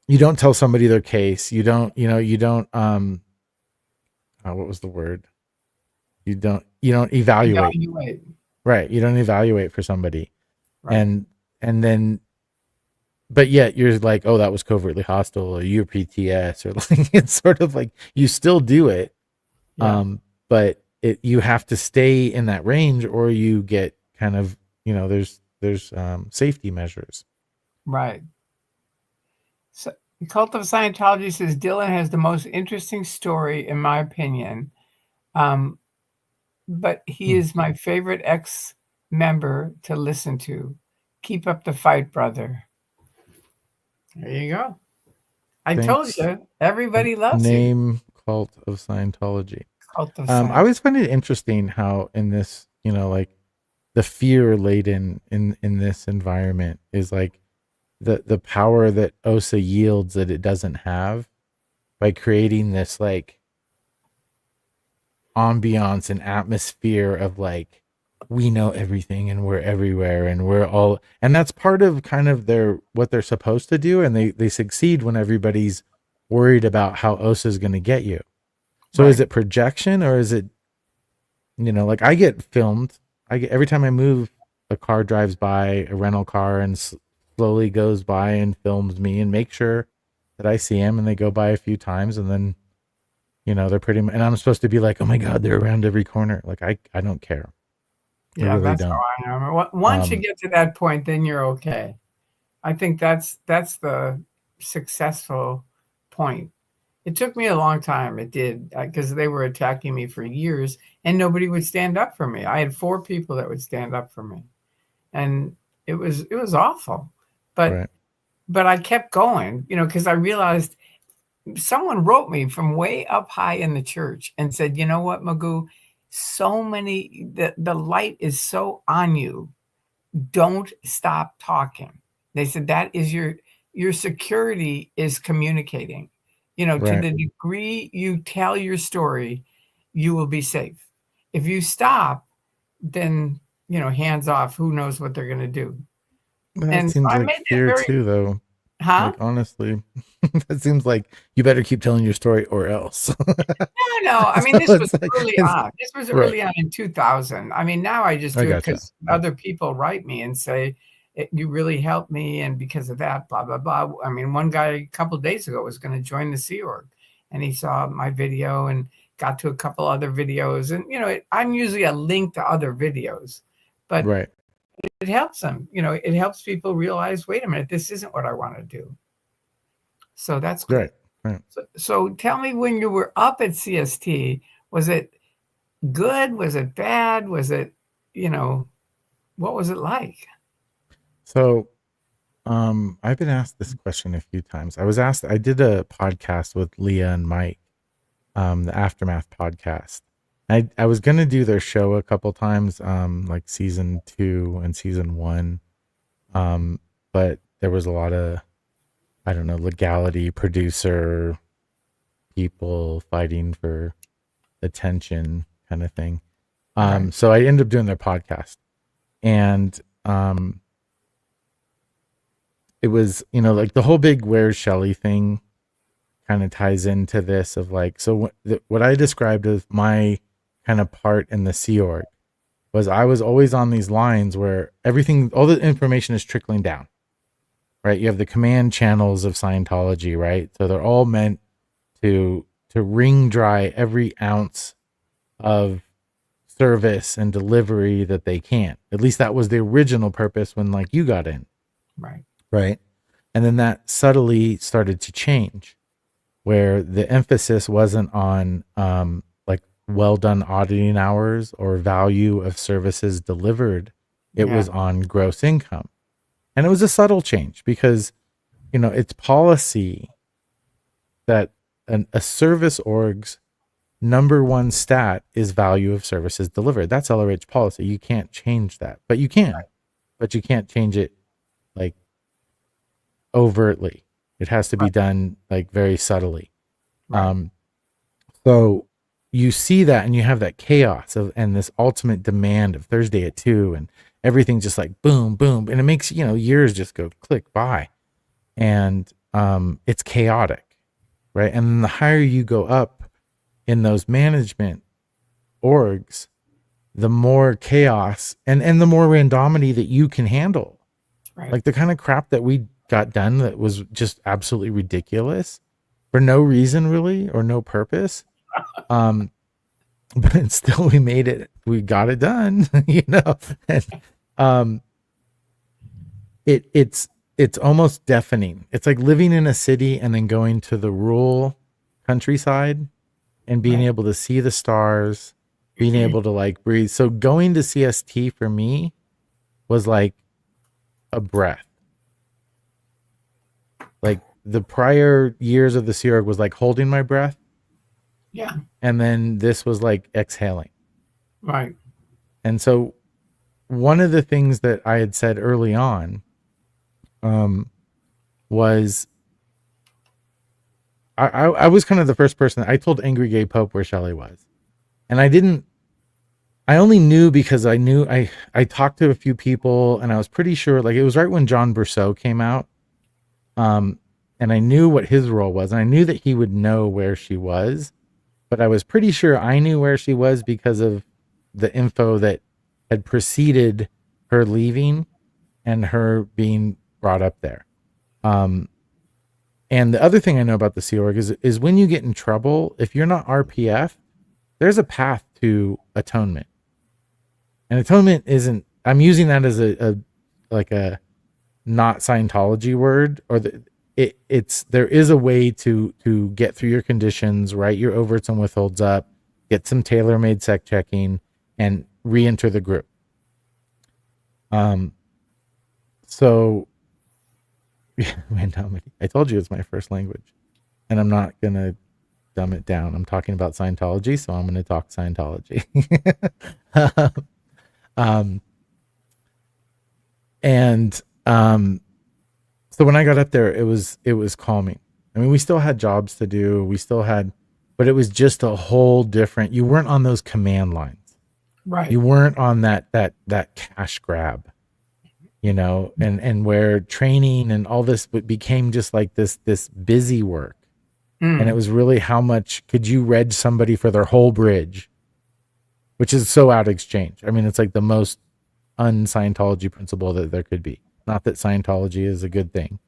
you don't tell somebody their case. What was the word? You don't evaluate. Evaluate. Right. You don't evaluate for somebody. Right. And then, but yet you're like, oh, that was covertly hostile, or you're PTS, or like, it's sort of like you still do it. Yeah. But you have to stay in that range, or you get kind of, there's safety measures. Right. So, the Cult of Scientology says Dylan has the most interesting story, in my opinion. Um, but he Hmm. is my favorite ex member to listen to. Keep up the fight, brother. There you go. I told Thanks. you, everybody loves you. Name Cult of Scientology. Cult of I Scientology. always find it interesting how in this, like the fear laden in this environment is like the power that OSA yields that it doesn't have by creating this like ambiance and atmosphere of like, we know everything and we're everywhere and we're all, and that's part of kind of what they're supposed to do, and they succeed when everybody's worried about how OSA is going to get you. So is Right. it projection, or is it, like I get filmed. Every time I move, a car drives by, a rental car, and slowly goes by and films me and make sure that I see him, and they go by a few times, and then, they're pretty much, and I'm supposed to be like, oh my God, they're around every corner. Like I don't care. I Yeah, really that's don't. how I am. Once you Um, get to that point, then you're okay. I think that's the successful point. It took me a long time. It did, because they were attacking me for years, and nobody would stand up for me. I had 4 people that would stand up for me, and it was awful. But right. but I kept going, because I realized someone wrote me from way up high in the church and said, you know what, Magoo, so many, the light is so on you. Don't stop talking. They said that is your security is communicating. To Right. the degree you tell your story, you will be safe. If you stop, then hands off. Who knows what they're going to do? But that And so seems I like made that fear very, too, though. huh? Like honestly, that seems like you better keep telling your story or else. No, no. I mean, So this was it's like early it's on. This was right. early on in 2000. I mean, now I just I do it gotcha. because Yeah. other people write me and say, you really helped me. And because of that, blah, blah, blah. I mean, one guy a couple of days ago was going to join the Sea Org and he saw my video and got to a couple other videos. And, I'm usually a link to other videos, but Right. it helps them. It helps people realize, wait a minute, this isn't what I want to do. So that's good. Right. Right. So tell me, when you were up at CST, was it good? Was it bad? Was it, you know, what was it like? So I've been asked this question a few times. I did a podcast with Leah and Mike, the Aftermath podcast. I was gonna do their show a couple times, like season 2 and season 1. But there was a lot of, I don't know, legality, producer people fighting for attention kind of thing. Right. So I ended up doing their podcast. And it was, like the whole big Where's Shelley thing kind of ties into this of like, so what I described as my kind of part in the Sea Org was I was always on these lines where everything, all the information is trickling down, right? You have the command channels of Scientology, right? So they're all meant to wring dry every ounce of service and delivery that they can. At least that was the original purpose when like you got in, Right. right? And then that subtly started to change, where the emphasis wasn't on like well done auditing hours or value of services delivered. It Yeah. was on gross income. And it was a subtle change because, it's policy that a service org's number one stat is value of services delivered. That's LRH policy. You can't change that, but you can, but you can't change it like overtly. It has to be Right. done like very subtly. Right. So you see that and you have that chaos of, and this ultimate demand of Thursday at 2 and everything just like boom, boom. And it makes, years just go click by and it's chaotic. Right. And then the higher you go up in those management orgs, the more chaos and the more randomity that you can handle. Right. Like the kind of crap that we got done that was just absolutely ridiculous for no reason really or no purpose. But still we made it, we got it done, and it's almost deafening. It's like living in a city and then going to the rural countryside and being Right. able to see the stars, being able to like breathe. So going to CST for me was like a breath. Like the prior years of the Sea Org was like holding my breath. Yeah. And then this was like exhaling. Right. And so one of the things that I had said early on was I was kind of the first person. I told Angry Gay Pope where Shelley was. And I only knew because I talked to a few people and I was pretty sure, like it was right when John Brousseau came out. And I knew what his role was. And I knew that he would know where she was, but I was pretty sure I knew where she was because of the info that had preceded her leaving and her being brought up there. And the other thing I know about the Sea Org is when you get in trouble, if you're not RPF, there's a path to atonement. And atonement isn't, I'm using that as a not Scientology word, or it's there is a way to get through your conditions, write your overts and withholds up, get some tailor-made sec checking, and re-enter the group. So I told you it's my first language. and I'm not gonna dumb it down. I'm talking about Scientology, so I'm gonna talk Scientology. um, and so when I got up there, it was calming. I mean, we still had jobs to do. We still had, but it was just a whole different. You weren't on those command lines. Right. You weren't on that cash grab, and where training and all this became just like this busy work. And it Mm. was really how much could you reg somebody for their whole bridge, which is so out of exchange. I mean, it's like the most un-Scientology principle that there could be. Not that Scientology is a good thing.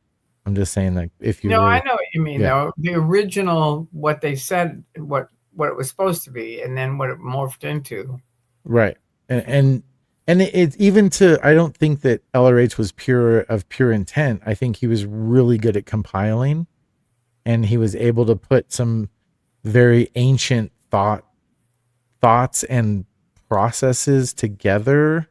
I'm just saying that if you No, I were, know what you mean, yeah, though. The original, what they said, what it was supposed to be, and then what it morphed into. right. And it's even to, I don't think that LRH was pure intent. I think he was really good at compiling, and he was able to put some very ancient thoughts and processes together.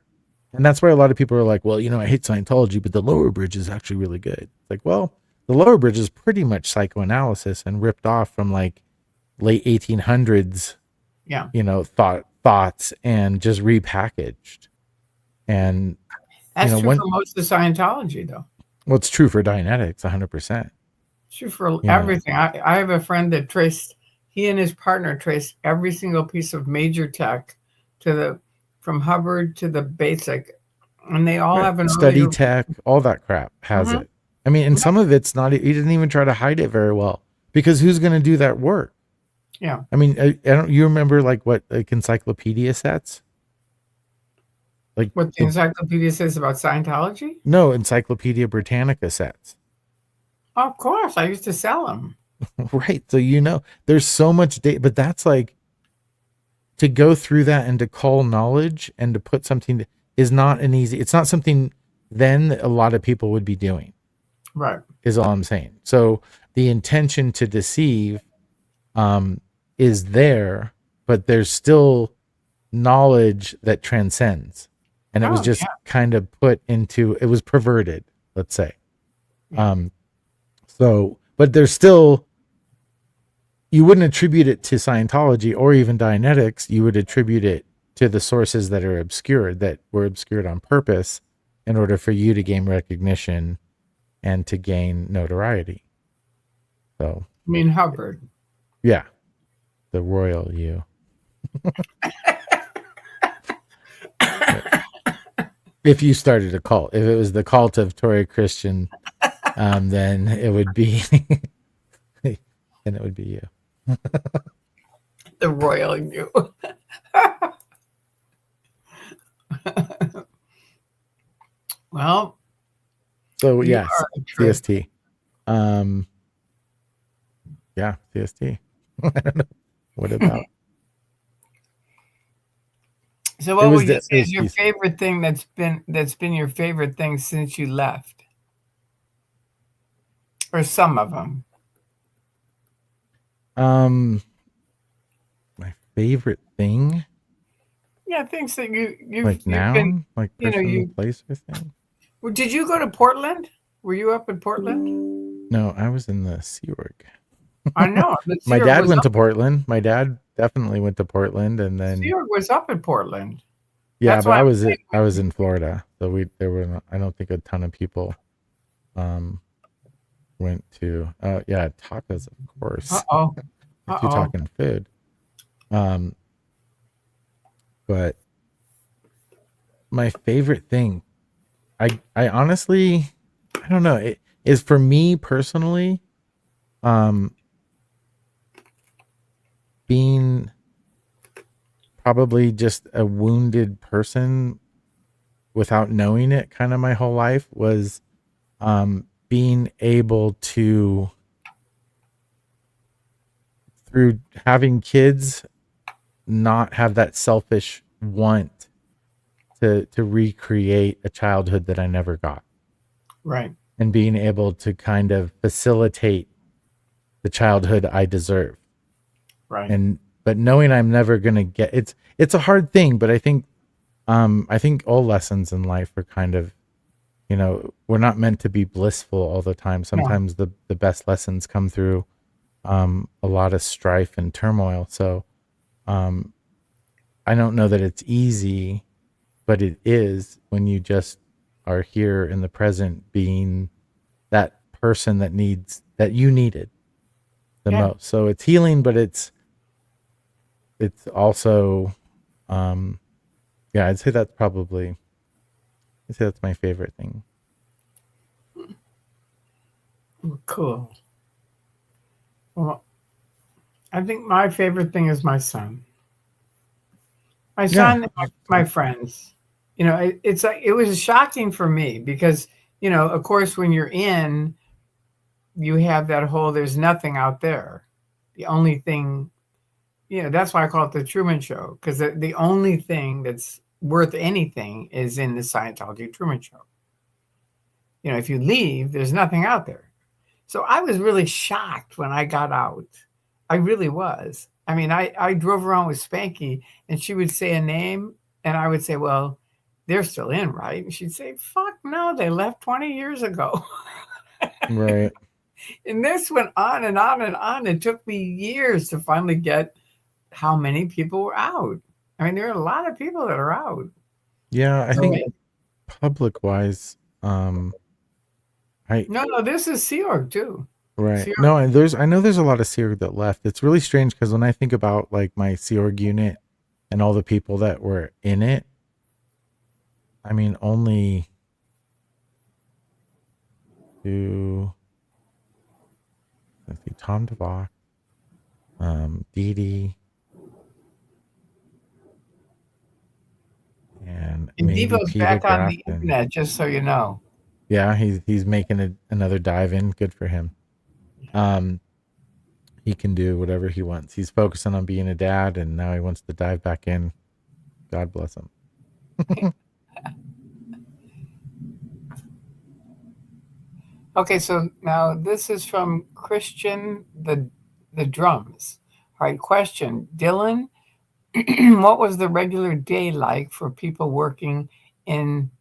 And that's why a lot of people are like, well, I hate Scientology, but the lower bridge is actually really good. It's like, well, the lower bridge is pretty much psychoanalysis and ripped off from like late 1800s, Yeah, thoughts and just repackaged. And, that's true when, for most of Scientology, though. well, it's true for Dianetics 100%, It's true for you know, everything. I have a friend that traced. He and his partner traced every single piece of major tech to the from Hubbard to the basic, and they all right. have an Study earlier. tech, all that crap has Mhm. it. I mean, and some of it's not, he didn't even try to hide it very well because who's going to do that work? Yeah. I mean, I don't. You remember like what like encyclopedia sets? Like What the the encyclopedia says about Scientology? no Encyclopedia Britannica sets, Of course, I used to sell them. right? So there's so much data, but that's like to go through that and to call knowledge and to put something is not an easy. It's not something then that a lot of people would be doing. Right. Is all I'm saying. So the intention to deceive is there, but there's still knowledge that transcends. And it was Oh, just kind of put into, it was perverted, let's say. yeah. So, but there's still, you wouldn't attribute it to Scientology or even Dianetics. You would attribute it to the sources that are obscured, that were obscured on purpose in order for you to gain recognition and to gain notoriety. So, I mean Hubbard. yeah, the royal you. If you started a cult, if it was the cult of Tory Christian, then it would be, then it would be you. The royal you. Well, So you yes, are a trip. CST. Um, yeah, CST. I don't know. What about? So It what was would you it say is was your peaceful. favorite thing that's been your favorite thing since you left? Or some of them? Um, my favorite thing, Yeah, things that like you've been, noun, like you know, person, you place, or thing. well, did you go to Portland? Were you up in Portland? No, I was in the Sea Org. I know, but My Seorg dad was went up. to Portland. My dad definitely went to Portland, and then Seorg was up in Portland. yeah, That's but why I I'm was saying. I was in Florida, so there were I don't think a ton of people um went to yeah, tacos, of Uh course. oh. Uh If you're oh. talking food. Um but my favorite thing, I honestly, I don't know, it is for me personally, um being probably just a wounded person without knowing it kind of my whole life was being able to, through having kids, not have that selfish want to recreate a childhood that I never got, Right. and being able to kind of facilitate the childhood I deserve. Right. And but knowing I'm never gonna get, it's a hard thing, but I think all lessons in life are kind of, we're not meant to be blissful all the time. No. Sometimes the best lessons come through a lot of strife and turmoil. So um, I don't know that it's easy, but it is when you just are here in the present, being that person that you needed the Yeah. most. So it's healing, but it's also um, yeah, I'd say that's my favorite thing. Cool. Well, I think my favorite thing is my son. My Yeah, son, and my friends. It's like it was shocking for me because, of course, when you're in, you have that whole there's nothing out there. The only thing, that's why I call it the Truman Show, because the only thing that's worth anything is in the Scientology Truman Show. If you leave, there's nothing out there. So I was really shocked when I got out. I really was. I mean, I drove around with Spanky and she would say a name and I would say, well, they're still in, right? And she'd say, fuck no, they left 20 years ago. right. And this went on and on and on. It took me years to finally get how many people were out. I mean, there are a lot of people that are out. Yeah, I So, think public wise, I no, this is Sea Org too. right. Sea No, and I know there's a lot of Sea Org that left. It's really strange because when I think about like my Sea Org unit and all the people that were in it, I mean only two. Let's see, Tom DeVock, Dee Dee, and And maybe Devo's Peter back on the Grafton. internet, just so you know. Yeah, he's making another dive in. Good for him. Um, he can do whatever he wants. He's focusing on being a dad, and now he wants to dive back in. God bless him. Okay, so now this is from Christian the drums. All right, question, Dylan. What was the regular day like for people working in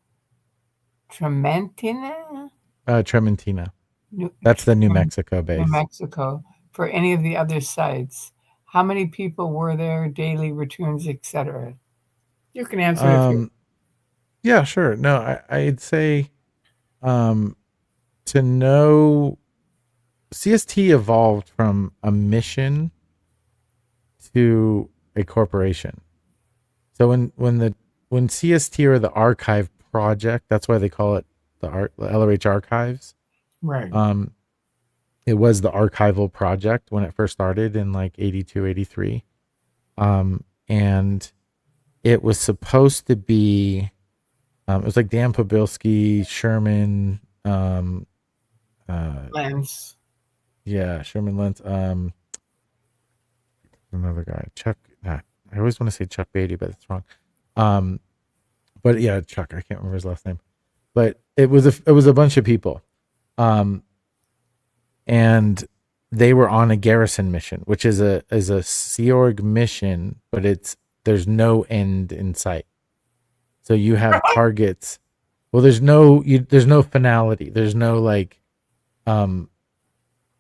Trementina, Trementina. New, That's the New New Mexico base. Mexico, for any of the other sites? How many people were there, daily returns, etc.? You can answer if you. Um, yeah, sure. No, I'd say um, to know CST evolved from a mission to a corporation. So when CST or the archive project, that's why they call it the LRH archives. Right. Um, it was the archival project when it first started in like 82, 83. And it was supposed to be, it was like Dan Pobilski, Sherman, Lens. yeah, Sherman Lentz, another guy, Chuck. I always want to say Chuck Beatty, but it's wrong. Um, but yeah, Chuck. I can't remember his last name. But it was a bunch of people, um, and they were on a garrison mission, which is a Sea Org mission, but there's no end in sight. So you have targets. Well, there's no finality. There's no like, um,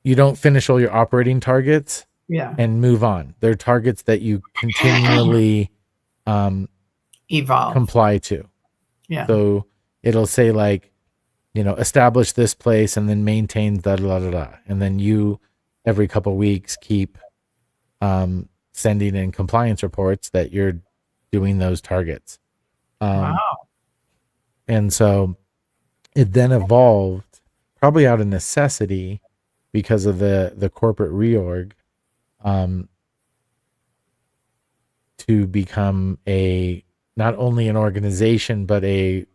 you don't finish all your operating targets Yeah. and move on. They're targets that you continually um, Evolve. comply to. Yeah. So it'll say like, establish this place and then maintain da da da da, and then you every couple of weeks keep sending in compliance reports that you're doing those targets. Wow. And so it then evolved, probably out of necessity, because of the corporate reorg, um, to become a not only an organization but a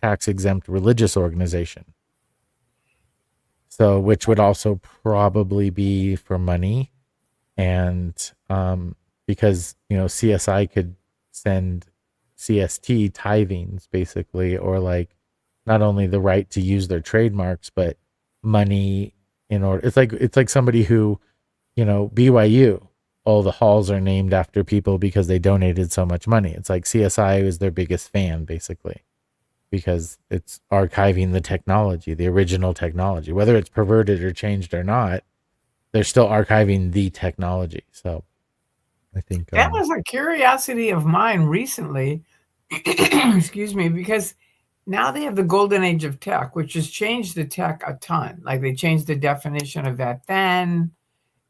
tax exempt religious organization. So, which would also probably be for money, and because CSI could send CST tithings basically, or like not only the right to use their trademarks, but money in order. It's like somebody who, BYU, all the halls are named after people because they donated so much money. It's like CSI is their biggest fan basically, because it's archiving the technology, the original technology, whether it's perverted or changed or not. they're still archiving the technology. So I think That was a curiosity of mine recently. Excuse me, because now they have the golden age of tech, which has changed the tech a ton. Like they changed the definition of that then.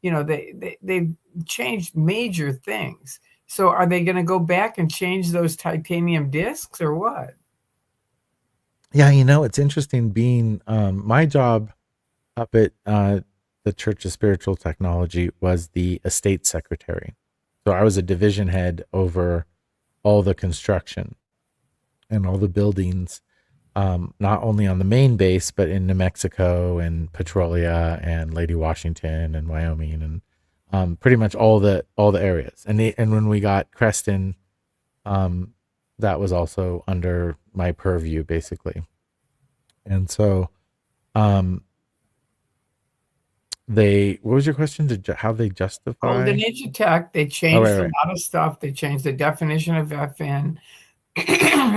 They've changed major things. So are they going to go back and change those titanium discs or what? yeah, it's interesting being my job up at the Church of Spiritual Technology was the estate secretary. So I was a division head over all the construction and all the buildings, not only on the main base, but in New Mexico and Petrolia and Lady Washington and Wyoming and pretty much all the areas. And when we got Creston, that was also under my purview, basically. And so, what was your question? How they justify? Golden age of tech, they Oh, changed a right. lot of stuff. They changed the definition of FN.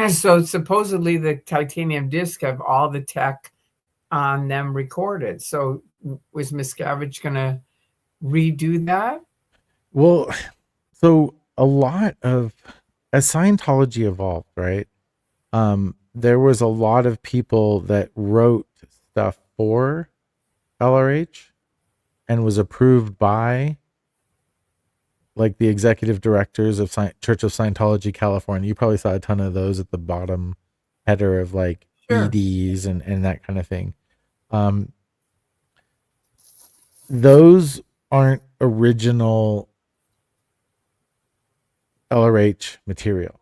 So supposedly the titanium disc have all the tech on them recorded. So was Miscavige going to redo that? Well, so a lot of as Scientology evolved, right? There was a lot of people that wrote stuff for LRH and was approved by like the executive directors of Church of Scientology California. You probably saw a ton of those at the bottom header of like Sure. EDs and that kind of thing. Um, those aren't original LRH material.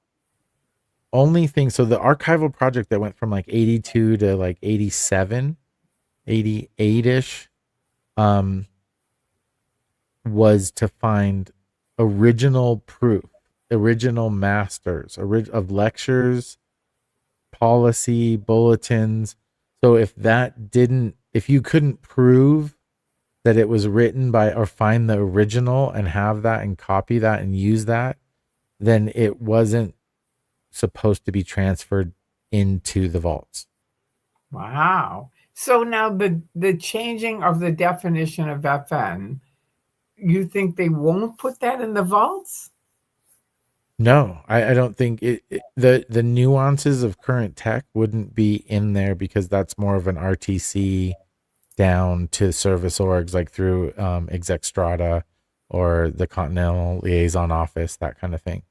Only thing, so the archival project that went from like 82 to like 87, 88-ish, was to find original proof, original masters of lectures, policy, bulletins. So if you couldn't prove that it was written by or find the original and have that and copy that and use that, then it wasn't supposed to be transferred into the vaults. Wow. So now the changing of the definition of FN, you think they won't put that in the vaults? No, I don't think the nuances of current tech wouldn't be in there because that's more of an RTC down to service orgs like through exec strata or the Continental Liaison Office, that kind of thing.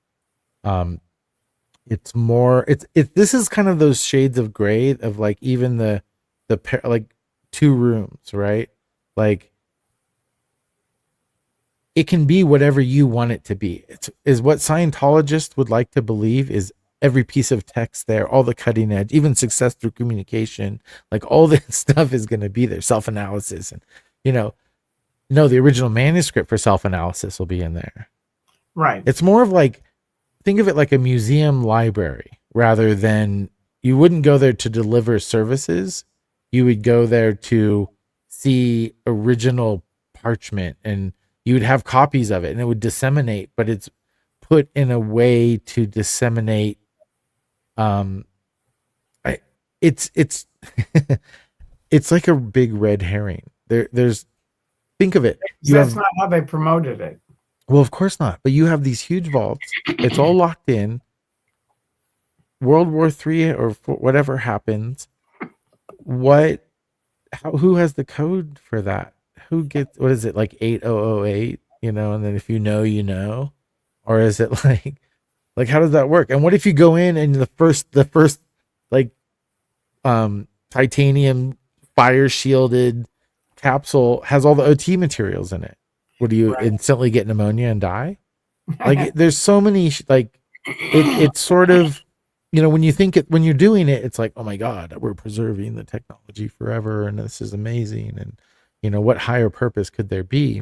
It's more this is kind of those shades of gray of like even the like 2 rooms, right? Like it can be whatever you want it to be. Is what Scientologists would like to believe is every piece of text there, all the cutting edge, even success through communication, like all this stuff is going to be there. Self-analysis and, no, the original manuscript for self-analysis will be in there. Right. It's more of like, think of it like a museum library rather than you wouldn't go there to deliver services. You would go there to see original parchment and you would have copies of it and it would disseminate, but it's put in a way to disseminate. It's it's like a big red herring. There's think of it. That's not how they promoted it. Well, of course not. But you have these huge vaults. It's all locked in. World War III or whatever happens. Who has the code for that? Who gets, what is it, like 8008, and then if you know, or is it like how does that work? And what if you go in and the first like titanium fire shielded capsule has all the OT materials in it? Would you instantly get pneumonia and die? Like there's so many it's sort of, when you think when you're doing it, it's like, oh my God, we're preserving the technology forever and this is amazing. And what higher purpose could there be?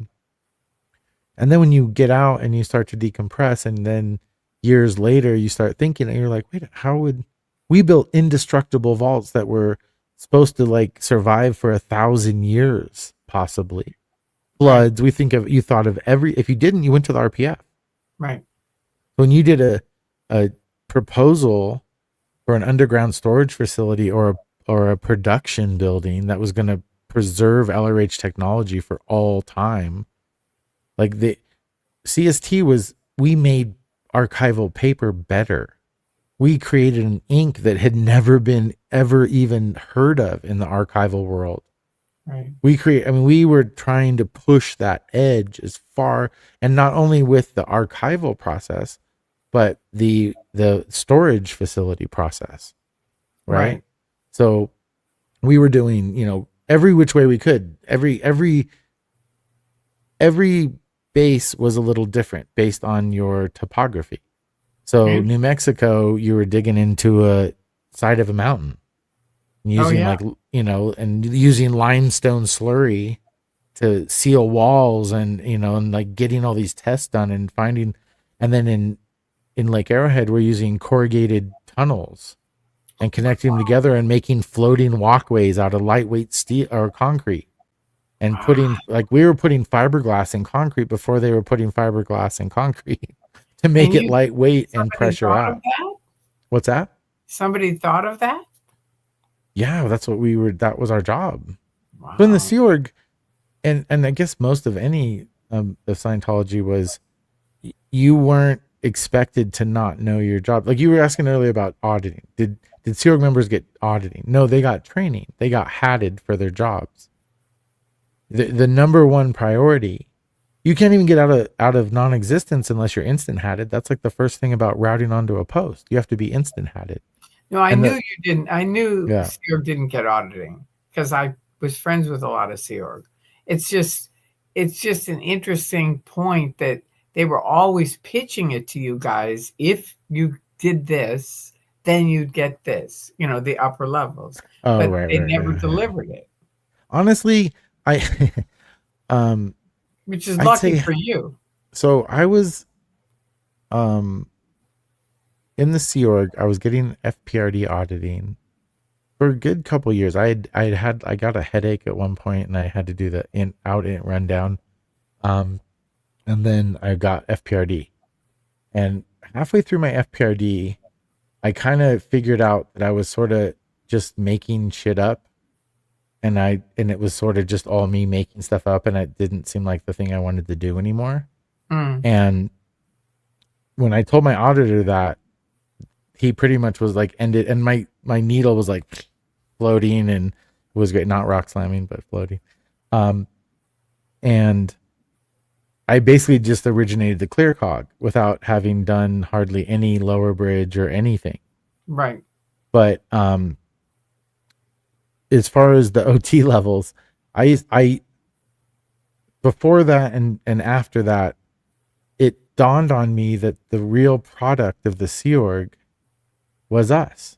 And then when you get out and you start to decompress and then years later you start thinking and you're like, wait, how would we built indestructible vaults that were supposed to like survive for 1,000 years, possibly. Floods, you thought of if you didn't, you went to the RPF. Right. When you did a proposal for an underground storage facility or a production building that was going to preserve LRH technology for all time. Like the CST was, we made archival paper better. We created an ink that had never been ever even heard of in the archival world. Right. We were trying to push that edge as far, and not only with the archival process, but the storage facility process, right? Right. So we were doing, every which way we could. Every base was a little different based on your topography. So New Mexico, you were digging into a side of a mountain, using and using limestone slurry to seal walls, and like getting all these tests done and finding, and then in Lake Arrowhead, we're using corrugated tunnels and connecting them together and making floating walkways out of lightweight steel or concrete, and putting, like, we were putting fiberglass in concrete before they were putting fiberglass in concrete to make it lightweight and pressure out. What's that? Somebody thought of that? Yeah, that was our job. Wow. So in the Sea Org, and I guess most of any of Scientology was, you weren't expected to not know your job. Like you were asking earlier about auditing. Did Sea Org members get auditing? No, they got training. They got hatted for their jobs. The number one priority, you can't even get out of non-existence unless you're instant hatted. That's like the first thing about routing onto a post. You have to be instant hatted. No, I knew you didn't. I knew Sea Org didn't get auditing because I was friends with a lot of Sea Org. It's just an interesting point that they were always pitching it to you guys. If you did this, then you'd get this, the upper levels. Oh, but they never delivered it. Honestly, which is lucky for you. So I was, in the Sea Org, I was getting FPRD auditing for a good couple of years. I got a headache at one point, and I had to do the out rundown. And then I got FPRD, and halfway through my FPRD, I kind of figured out that I was sort of just making shit up, and it was sort of just all me making stuff up, and it didn't seem like the thing I wanted to do anymore. And when I told my auditor that, he pretty much was like, ended, and my needle was like floating, and it was great, not rock slamming, but floating. And I basically just originated the clear cog without having done hardly any lower bridge or anything. Right. But as far as the OT levels, I before that and after that, it dawned on me that the real product of the Sea Org was us.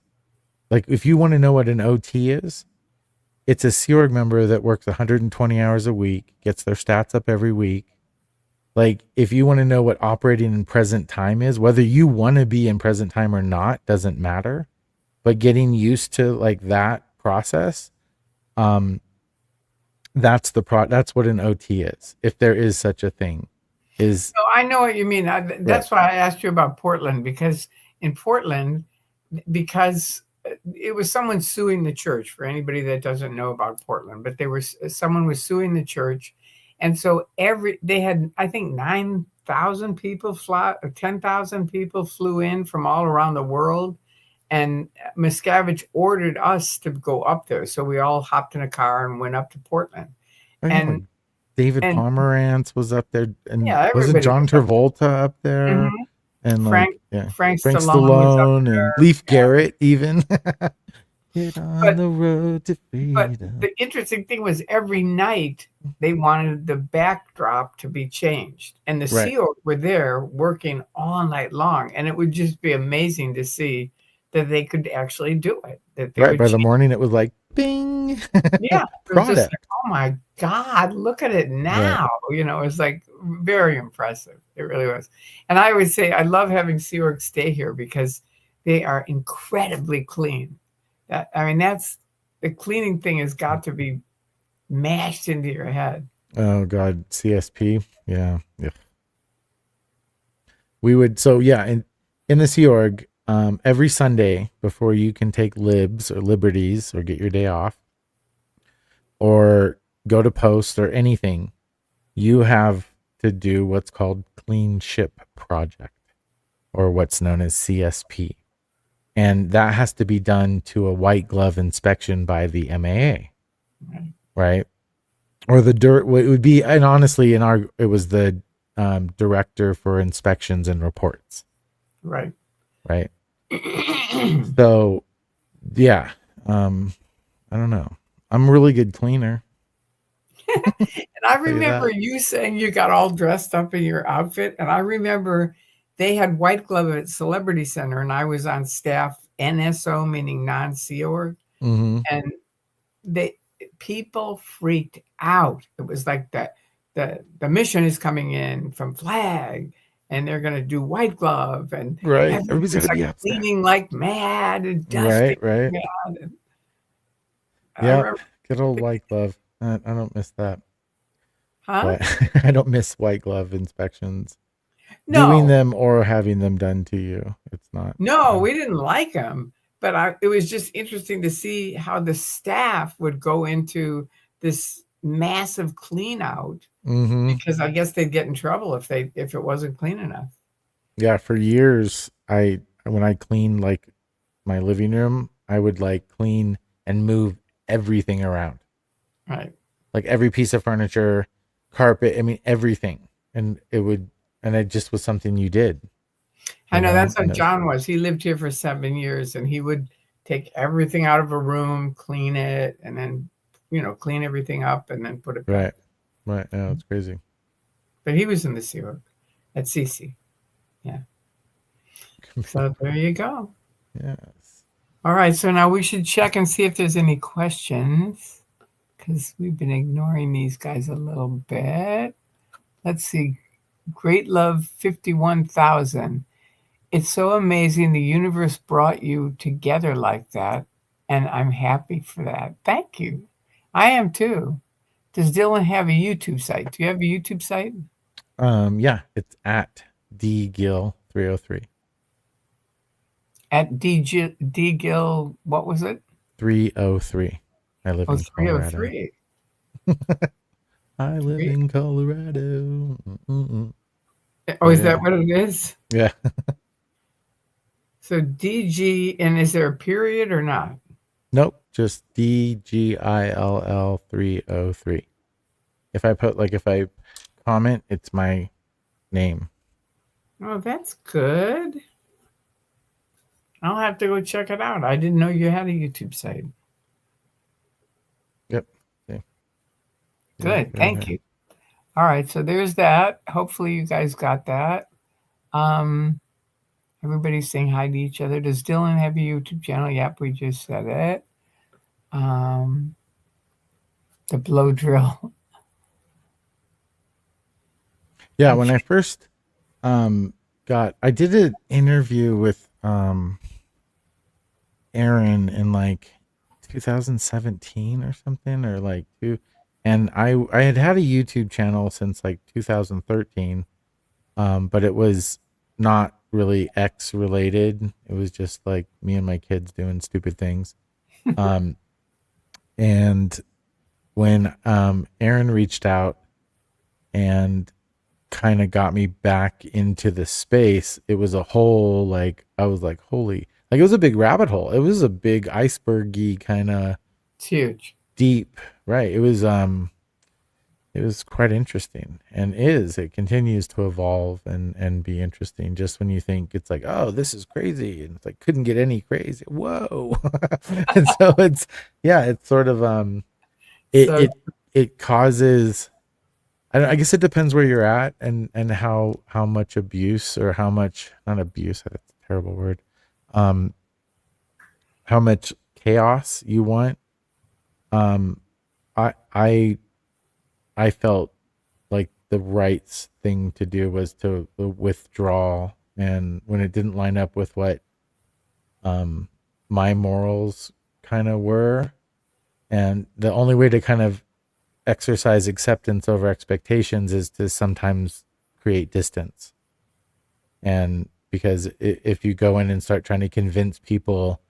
Like, if you want to know what an OT is, it's a Sea Org member that works 120 hours a week, gets their stats up every week. Like, if you want to know what operating in present time is, whether you want to be in present time or not, doesn't matter. But getting used to like that process, that's what an OT is, if there is such a thing. So I know what you mean. That's why I asked you about Portland, because in Portland, because it was someone suing the church, for anybody that doesn't know about Portland, but someone was suing the church. And so they had, I think, 9,000 people 10,000 people flew in from all around the world. And Miscavige ordered us to go up there. So we all hopped in a car and went up to Portland. And David Pomerantz was up there. And was it John Travolta up there? Mm-hmm. And Frank Stallone and Leif Garrett even. Get on the road to freedom. But the interesting thing was, every night they wanted the backdrop to be changed. And the Sea Org were there working all night long. And it would just be amazing to see that they could actually do it. By the morning, it was like, bing. Yeah. It was just like, oh my God, look at it now. Right. It's like very impressive. It really was. And I always say, I love having Sea Org stay here because they are incredibly clean. That's the cleaning thing has got to be mashed into your head. Oh God, CSP. Yeah. We would, in the Sea Org, every Sunday before you can take libs or liberties or get your day off, or go to post or anything, you have to do what's called Clean Ship Project, or what's known as CSP. And that has to be done to a white glove inspection by the MAA, Right. right? Or the it would be, and honestly, it was the director for inspections and reports, Right. right? And So yeah, um, I don't know. I'm a really good cleaner. I Tell you remember that. you saying you got all dressed up in your outfit. And I remember they had White Glove at Celebrity Center, and I was on staff NSO, meaning non-Sea Org. Mm-hmm. And they people freaked out. It was like the mission is coming in from Flag, and they're going to do White Glove, and Right. Everybody's got everybody's to like be upset. cleaning like mad and dusting. Right. Right. Mad. And I Yep. remember, Good old white glove. I don't miss that, huh? but I don't miss white glove inspections. Doing No, them or having them done to you. It's not. no, we didn't like them, but it was just interesting to see how the staff would go into this massive clean out, Mm-hmm. because I guess they'd get in trouble if it wasn't clean enough. Yeah. For years, when I cleaned like my living room, I would like clean and move everything around, Right. like every piece of furniture, carpet. I mean, everything, and it just was something you did, I know that's how and it was John was. He lived here for 7 years, and he would take everything out of a room, clean it, and then, clean everything up and then put it back. right, right. Yeah, it's crazy. But he was in the Sea Org at CC. Yeah. So there you go. Yes. All right. So now we should check and see if there's any questions, because we've been ignoring these guys a little bit. Let's see. Great Love 51,000. It's so amazing the universe brought you together like that, and I'm happy for that. Thank you. I am too. Does Dylan have a YouTube site? Do you have a YouTube site? Yeah, it's at Gill 303. At D Gill, what was it? 303. I live Oh, in Colorado. 303. I live Three. in Colorado. Mm-mm. Oh, But is yeah, that what it is? yeah. So DG, and is there a period or not? Nope, just DGILL 303. If I comment, it's my name. Oh, that's good. I'll have to go check it out. I didn't know you had a YouTube site. Yep. Okay. Yeah, Good. go Thank ahead. you. All right. So there's that. Hopefully you guys got that. Um, Everybody's saying hi to each other. Does Dylan have a YouTube channel? Yep, we just said it. Um, the blow drill. Yeah, when Okay. I first I did an interview with Aaron in like 2017 or something, or like two, and I had a YouTube channel since like 2013, but it was not really X related. It was just like me and my kids doing stupid things. Um, and when Aaron reached out and kind of got me back into the space, it was a whole, like, I was like, holy, like it was a big rabbit hole. It was a big icebergy kind of It's huge. deep, right? It was quite interesting, and it continues to evolve and be interesting. Just when you think it's like, oh, this is crazy, and it's like couldn't get any crazy. Whoa. And so it's sort of it So it it causes, I guess it depends where you're at, and how much abuse, or how much, not abuse, that's a terrible word, um how much chaos you want. um I I I felt like the right thing to do was to withdraw, and when it didn't line up with what um my morals kind of were, and the only way to kind of exercise acceptance over expectations is to sometimes create distance. And because if you go in and start trying to convince people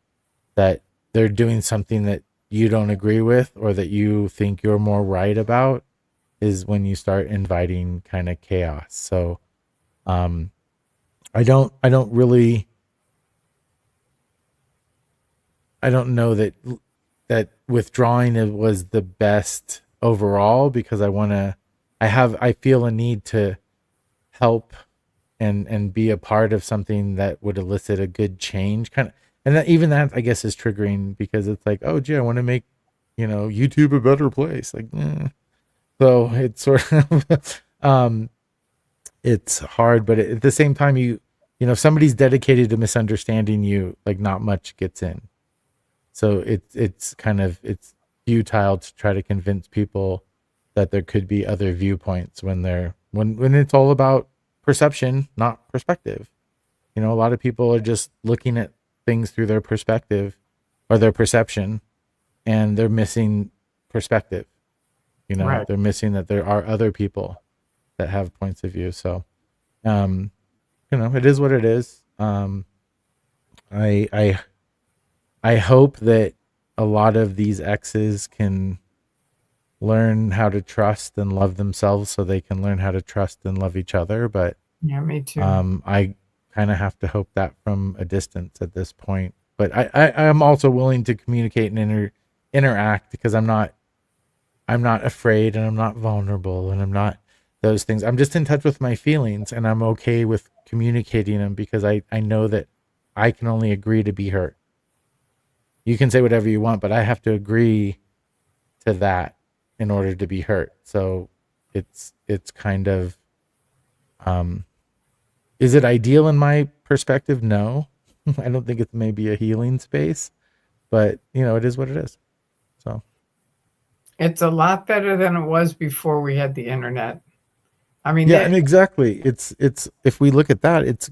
that they're doing something that you don't agree with or that you think you're more right about is when you start inviting kind of chaos. So um I don't really, I don't know that withdrawing was the best overall, because I feel a need to help and be a part of something that would elicit a good change, kind of. And that, even that, I guess, is triggering, because it's like, oh gee, I want to make, YouTube a better place, like, so it's sort of it's hard, but at the same time, if somebody's dedicated to misunderstanding you, like, not much gets in. So it's kind of, it's futile to try to convince people that there could be other viewpoints when it's all about perception, not perspective. A lot of people are just looking at things through their perspective or their perception, and they're missing perspective. Right. They're missing that there are other people that have points of view. So, um, it is what it is. I I I hope that a lot of these exes can learn how to trust and love themselves so they can learn how to trust and love each other. But Yeah, me too. I kind of have to hope that from a distance at this point. But I am also willing to communicate and interact, because I'm not afraid, and I'm not vulnerable, and I'm not those things. I'm just in touch with my feelings, and I'm okay with communicating them, because I know that I can only agree to be hurt. You can say whatever you want, but I have to agree to that in order to be hurt. So it's kind of, um is it ideal in my perspective? No. I don't think it's maybe a healing space, but it is what it is. So It's a lot better than it was before we had the internet. I mean, yeah, and exactly. It's if we look at that, it's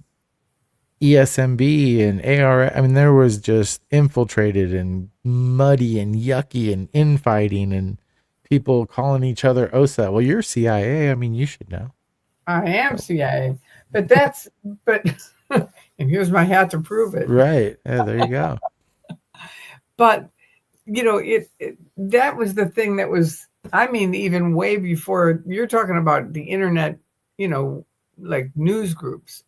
ESMB and AR. I mean, there was just infiltrated and muddy and yucky and infighting and people calling each other OSA. Well, you're CIA. I mean, you should know. I am So, CIA, but and here's my hat to prove it. right. Yeah, there you go. But that was the thing that was. I mean, even way before you're talking about the internet. You know, like news groups.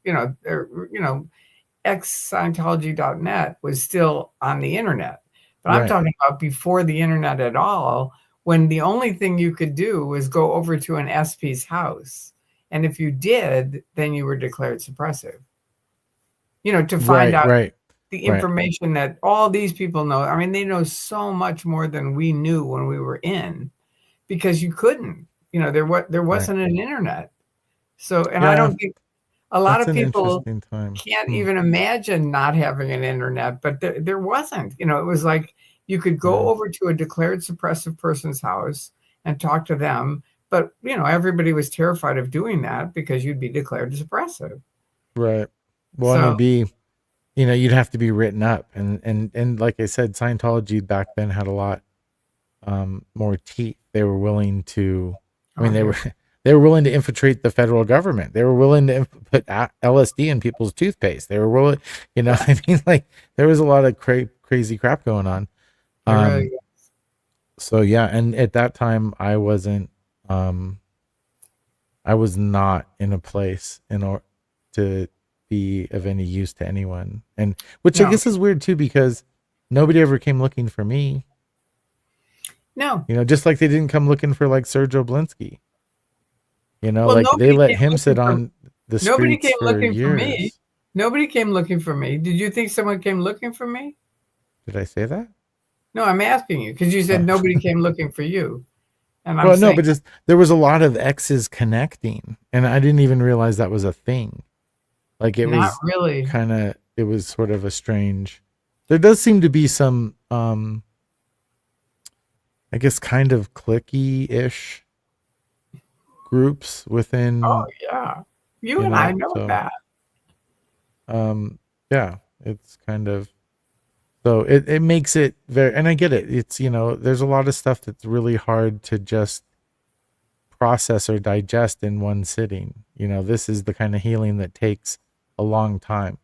Scientology.net was still on the internet. But I'm Right. talking about before the internet at all, when the only thing you could do was go over to an SP's house. And if you did, then you were declared suppressive. To find Right. out Right. the Right. information that all these people know. I mean, they know so much more than we knew when we were in, because you couldn't. There Right. wasn't an internet. So, and I Yeah, don't think a lot that's of an people interesting time. can't Hmm. even imagine not having an internet, but there wasn't. It was like you could go Yeah. over to a declared suppressive person's house and talk to them, but everybody was terrified of doing that because you'd be declared suppressive. Right. Well, and So, it'd be, you'd have to be written up, and like I said, Scientology back then had a lot more teeth. They were willing to, I oh, mean, they were here, they were willing to infiltrate the federal government. They were willing to put LSD in people's toothpaste. They were willing, yeah, I mean, like, there was a lot of crazy crap going on. it really Um, so yeah, and at that time, um, I was not in a place in order to be of any use to anyone, and which I no, guess is weird too, because nobody ever came looking for me. no. Just like they didn't come looking for, like, Sergio Blinsky. Well, Like, they let him sit on the nobody streets came for looking for me. years. Nobody came looking for me. Did you think someone came looking for me? Did I say that? No, I'm asking you because you said Oh. nobody came looking for you, and I'm Well, no, saying but just there was a lot of exes connecting, and I didn't even realize that was a thing. Like, it not was really. it was sort of a strange. There does seem to be some, I guess, kind of clicky-ish groups Oh within, yeah, you and I know so, that. yeah, it's kind of, so it makes it very, and I get it. It's, there's a lot of stuff that's really hard to just process or digest in one sitting. This is the kind of healing that takes a long time.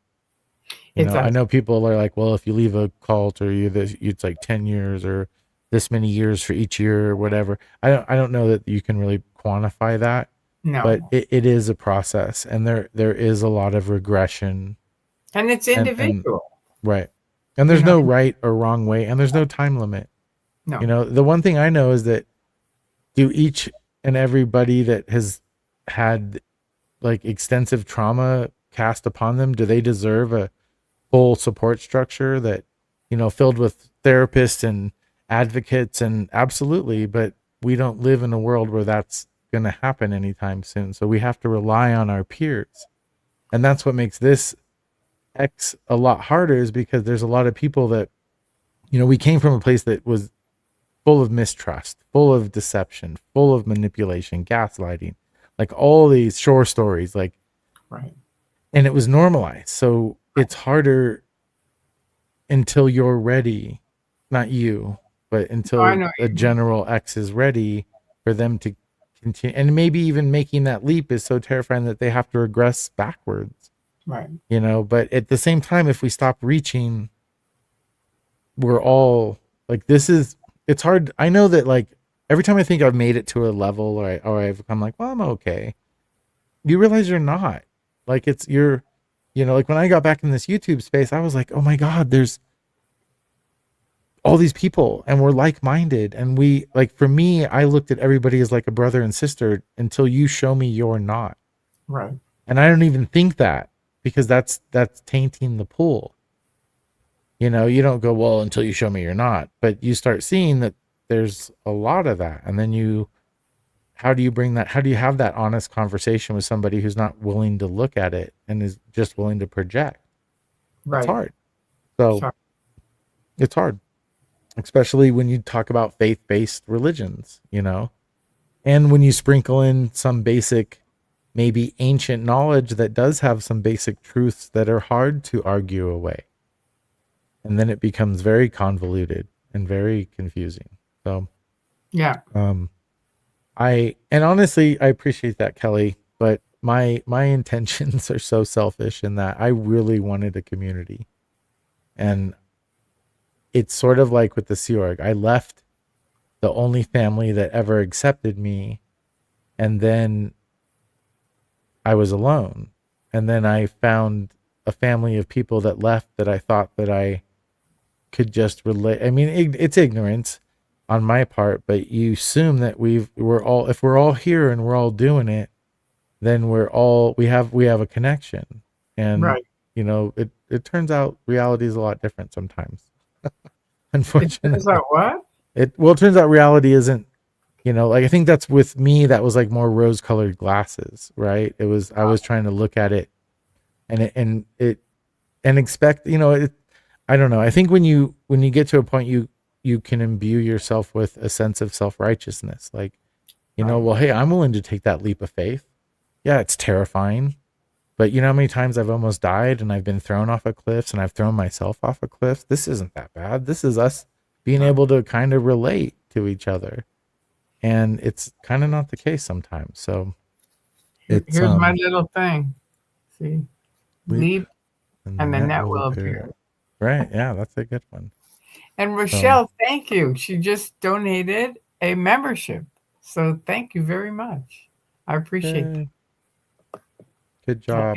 It I does. know people are like, well, if you leave a cult or it's like 10 years or this many years for each year or whatever. I don't know that you can really quantify that, but No. it is a process, and there is a lot of regression, And it's and individual, right. And you there's know. no right or wrong way, and there's no time limit. No. The one thing I know is that do each and everybody that has had like extensive trauma cast upon them, do they deserve a full support structure that, filled with therapists and advocates? And absolutely, but we don't live in a world where that's going to happen anytime soon. So we have to rely on our peers. And that's what makes this X a lot harder, is because there's a lot of people that, we came from a place that was full of mistrust, full of deception, full of manipulation, gaslighting, like all these shore stories, like, Right. and it was normalized. So it's harder until you're ready, not you, but Oh, I until know. a general X is ready for them to continue. And maybe even making that leap is so terrifying that they have to regress backwards, Right. But at the same time, if we stop reaching, we're all like, it's hard. I know that, like, every time I think I've made it to a level, or I've become like, well, I'm okay, you realize you're not. Like, like when I got back in this YouTube space, I was like, oh my God, there's all these people and we're like-minded. And we, like, for me, I looked at everybody as like a brother and sister until you show me you're not. Right. And I don't even think that, because that's tainting the pool. You don't go, well, until you show me you're not, but you start seeing that there's a lot of that. And then how do you bring that? How do you have that honest conversation with somebody who's not willing to look at it and is just willing to project? It's Right. hard. So Sorry. it's hard, especially when you talk about faith-based religions, and when you sprinkle in some basic, maybe ancient knowledge that does have some basic truths that are hard to argue away. And then it becomes very convoluted and very confusing. So, Yeah. and honestly, I appreciate that, Kelly, but my intentions are so selfish in that I really wanted a community. And it's sort of like with the Sea Org. I left the only family that ever accepted me, and then I was alone. And then I found a family of people that left that I thought that I could just relate. I mean, it's ignorance on my part, but you assume that if we're all here and we're all doing it, then we have a connection. And Right. it turns out reality is a lot different sometimes. It turns Unfortunately, out what? it turns out reality isn't, like, I think that's with me, that was like more rose colored glasses, right? I was trying to look at it and expect, I don't know. I think when you get to a point, you can imbue yourself with a sense of self-righteousness. Like, Right. well, hey, I'm willing to take that leap of faith. Yeah, it's terrifying, but you know how many times I've almost died and I've been thrown off of cliffs and I've thrown myself off of cliffs? This isn't that bad. This is us being Right. able to kind of relate to each other. And it's kind of not the case sometimes. So it's Here's my little thing. See, leap leap, and the and the net net will will appear. appear. Right. Yeah, that's a good one. And So, Rochelle, thank you. She just donated a membership. So thank you very much. I appreciate yay. Good that. job.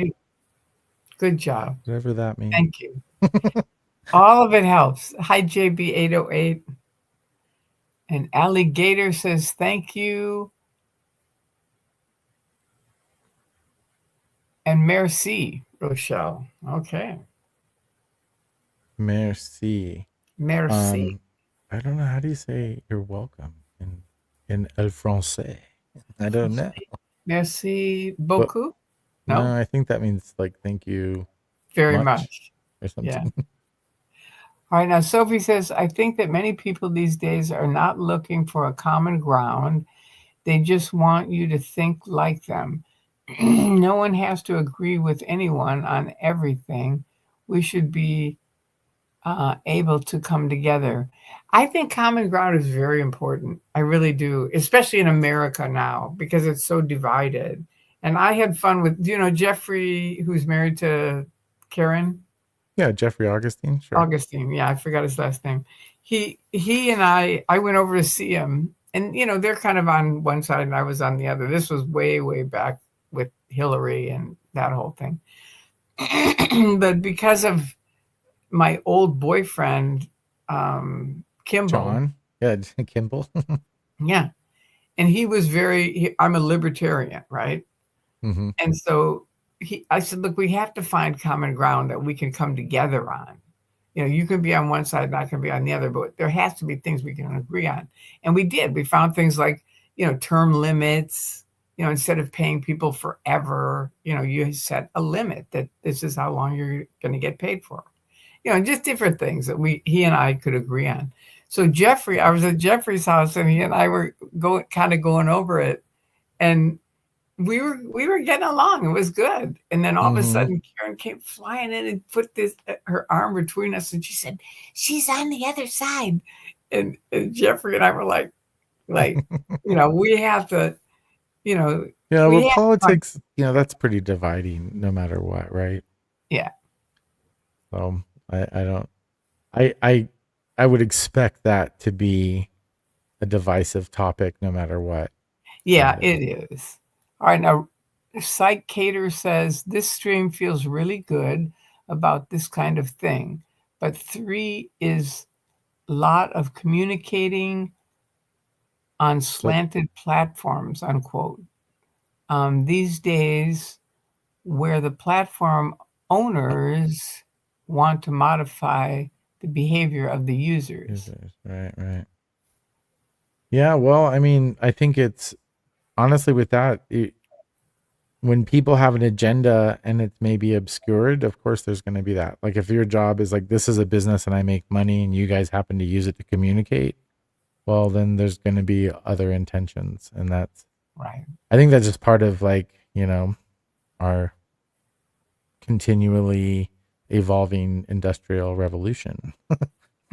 Good job. Whatever that means. Thank you. All of it helps. Hi, JB808. And Alligator says thank you. And merci, Rochelle. Okay. Merci. Merci. I don't know, how do you say you're welcome in el français? I don't know. Merci But beaucoup. no, No, I think that means like thank you very much much. or Yeah. something. All right. Now, Sophie says, I think that many people these days are not looking for a common ground. They just want you to think like them. No one has to agree with anyone on everything. We should be able to come together. I think common ground is very important. I really do, especially in America now because it's so divided. And I had fun with, Jeffrey, who's married to Karen Yeah, Jeffrey Augustine, sure. Augustine. Yeah, I forgot his last name. he and I went over to see him, and they're kind of on one side and I was on the other. This was way back with Hillary and that whole thing. But because of my old boyfriend, Kimball, John. Yeah, Kimball. yeah, and he was I'm a libertarian, right? Hmm. And so I said, look, we have to find common ground that we can come together on. You can be on one side and I can be on the other, but there has to be things we can agree on. And we did. We found things like, term limits, instead of paying people forever, you set a limit that this is how long you're going to get paid for. Just different things that he and I could agree on. So I was at Jeffrey's house and he and I were going over it, and we were getting along. It was good. And then all of a Hmm. sudden Karen came flying in and put her arm between us and she said, "She's on the other side." And Jeffrey and I were like, we have to, you know, Yeah, we well, have to find, politics, that's pretty dividing no matter what, right? yeah. So I don't, I I would expect that to be a divisive topic no matter what. Yeah, Kind of. it is. All right, now Psych Cater says this stream feels really good about this kind of thing, but 3 is a lot of communicating on So slanted platforms, unquote. These days, where the platform owners want to modify the behavior of the users. users, right, right. Yeah, well, I mean, I think it's honestly with that, when people have an agenda and it's maybe obscured, of course there's going to be that. Like if your job is like this is a business and I make money and you guys happen to use it to communicate, well then there's going to be other intentions, and that's Right. I think that's just part of like, our continually evolving industrial revolution.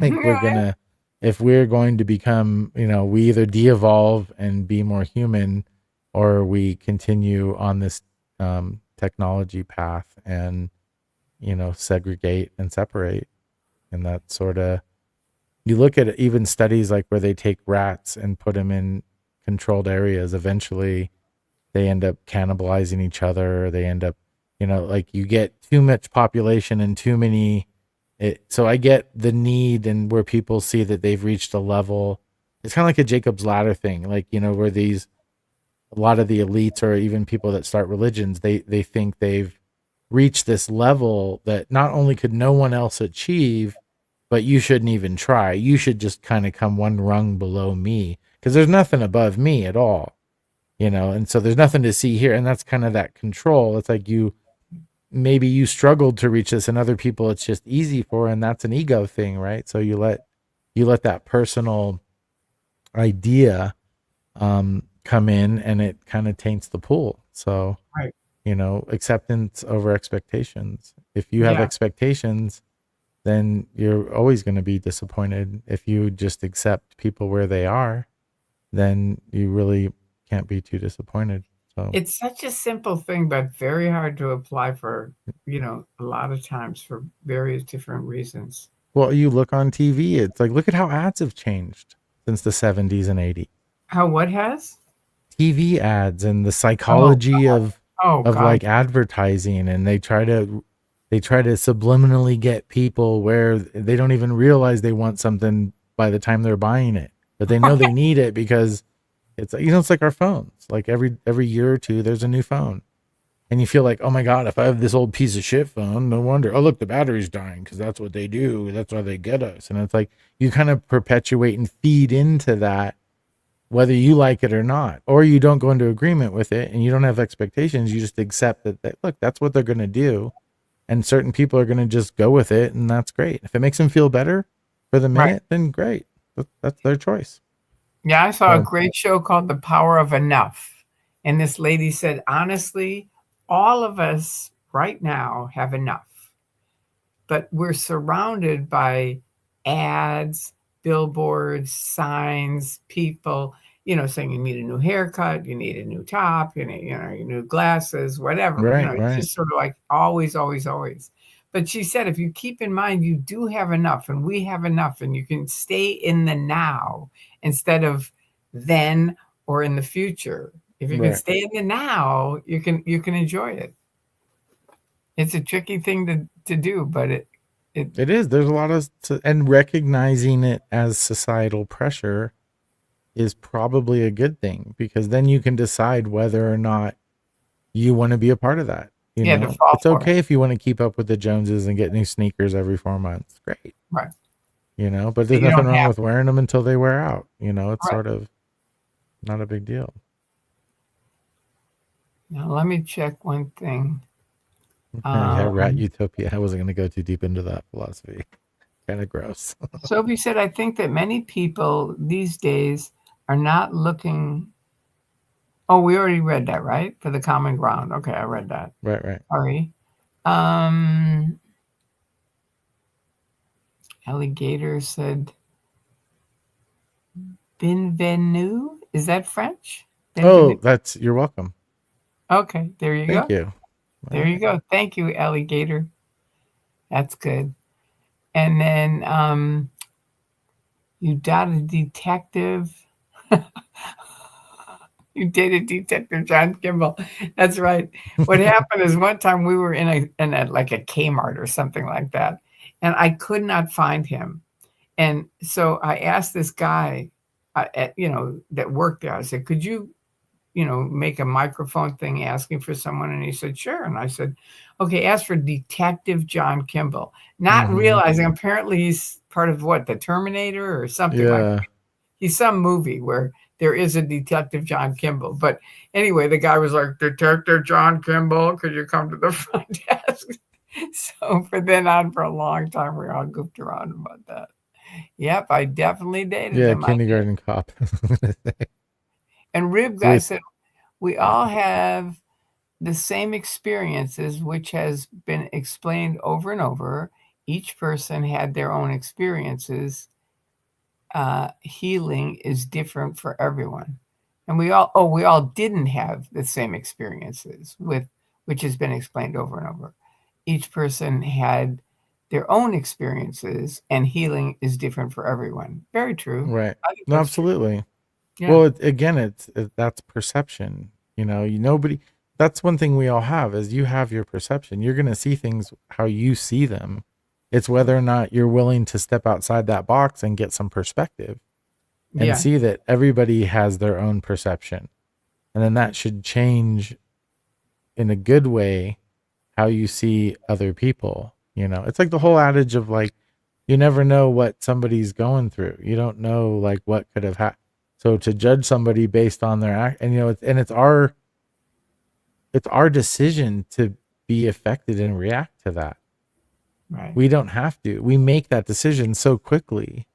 Like we're going to if we're going to become, we either de-evolve and be more human, or we continue on this technology path and segregate and separate. And that sort of, you look at even studies like where they take rats and put them in controlled areas, eventually they end up cannibalizing each other. They end up, like you get too much population and too many. So I get the need, and where people see that they've reached a level. It's kind of like a Jacob's ladder thing, like, where a lot of the elites or even people that start religions, they think they've reached this level that not only could no one else achieve, but you shouldn't even try. You should just kind of come one rung below me because there's nothing above me at all, and so there's nothing to see here. And that's kind of that control. It's like maybe you struggled to reach this and other people it's just easy for, and that's an ego thing, right? So you let that personal idea come in, and it kind of taints the pool. So, Right. acceptance over expectations. If you have Yeah. expectations, then you're always going to be disappointed. If you just accept people where they are, then you really can't be too disappointed. So, It's such a simple thing, but very hard to apply for, a lot of times for various different reasons. well, you look on TV, it's like, look at how ads have changed since the 70s and 80s. How what has? TV ads and the Oh, psychology oh of God. like advertising, and they try to subliminally get people where they don't even realize they want something by the time they're buying it, but they know they need it because it's like our phones. Like every year or two there's a new phone, and you feel like, oh my god, if I have this old piece of shit phone, no wonder, oh look, the battery's dying, because that's what they do, that's why they get us. And it's like you kind of perpetuate and feed into that, whether you like it or not, or you don't go into agreement with it and you don't have expectations. You just accept that look, that's what they're going to do, and certain people are going to just go with it, and that's great. If it makes them feel better for the Right. minute, then great. That's their choice. Yeah, I saw a So great show called The Power of Enough. And this lady said, honestly, all of us right now have enough, but we're surrounded by ads, billboards, signs, people, saying you need a new haircut, you need a new top, you need, your new glasses, whatever. right, It's right. just sort of like always, always, always. But she said, if you keep in mind you do have enough and we have enough, and you can stay in the now instead of then or in the future. If you can Right. stay in the now, you can enjoy it. It's a tricky thing to do, but it It is. There's a lot of, and recognizing it as societal pressure is probably a good thing, because then you can decide whether or not you want to be a part of that. You yeah, to know, fall it's for it. okay if you want to keep up with the Joneses and get new sneakers every 4 months. Great. Right. You know, but But there's you nothing don't wrong have with wearing them until they wear out. You know, it's right. sort of not a big deal. Now let me check one thing. Yeah, rat Um, utopia. I wasn't going to go too deep into that philosophy. Kind of gross. Sophie said, I think that many people these days are not looking. Oh, we already read that, right? For the common ground. Okay, I read that. Right, right. Sorry. Um, Alligator said, Bienvenue. Is that French? Oh, Bienvenue. you're welcome. Okay, there you Thank go. you. All There you right. go. Thank you, Alligator. That's good. And then you got a detective. You dated Detective John Kimball. That's right. What happened is one time we were in a like a Kmart or something like that, and I could not find him. And so I asked this guy, that worked there. I said, "Could you, make a microphone thing asking for someone?" And he said, "Sure." And I said, "Okay, ask for Detective John Kimball." Not Mm-hmm. realizing apparently he's part of what, the Terminator or something like Yeah. he's some movie where there is a Detective John Kimball. But anyway, the guy was like, Detective John Kimball, could you come to the front desk? So for then on, for a long time, we all goofed around about that. Yep, I definitely dated Yeah, him. I did. kindergarten cop. And Rib Guy Sweet. said, we all have the same experiences, which has been explained over and over. Each person had their own experiences. Healing is different for everyone. And we all didn't have the same experiences with, which has been explained over and over. Each person had their own experiences, and healing is different for everyone. Very true. Right. I think No, that's true. absolutely. Yeah. Well, again, that's perception. Nobody. That's one thing we all have, is you have your perception. You're going to see things how you see them. It's whether or not you're willing to step outside that box and get some perspective and Yeah. see that everybody has their own perception. And then that should change in a good way how you see other people. It's like the whole adage of, like, you never know what somebody's going through. You don't know, like, what could have happened. So to judge somebody based on their act, and it's our decision to be affected and react to that. Right. We don't have to. We make that decision so quickly,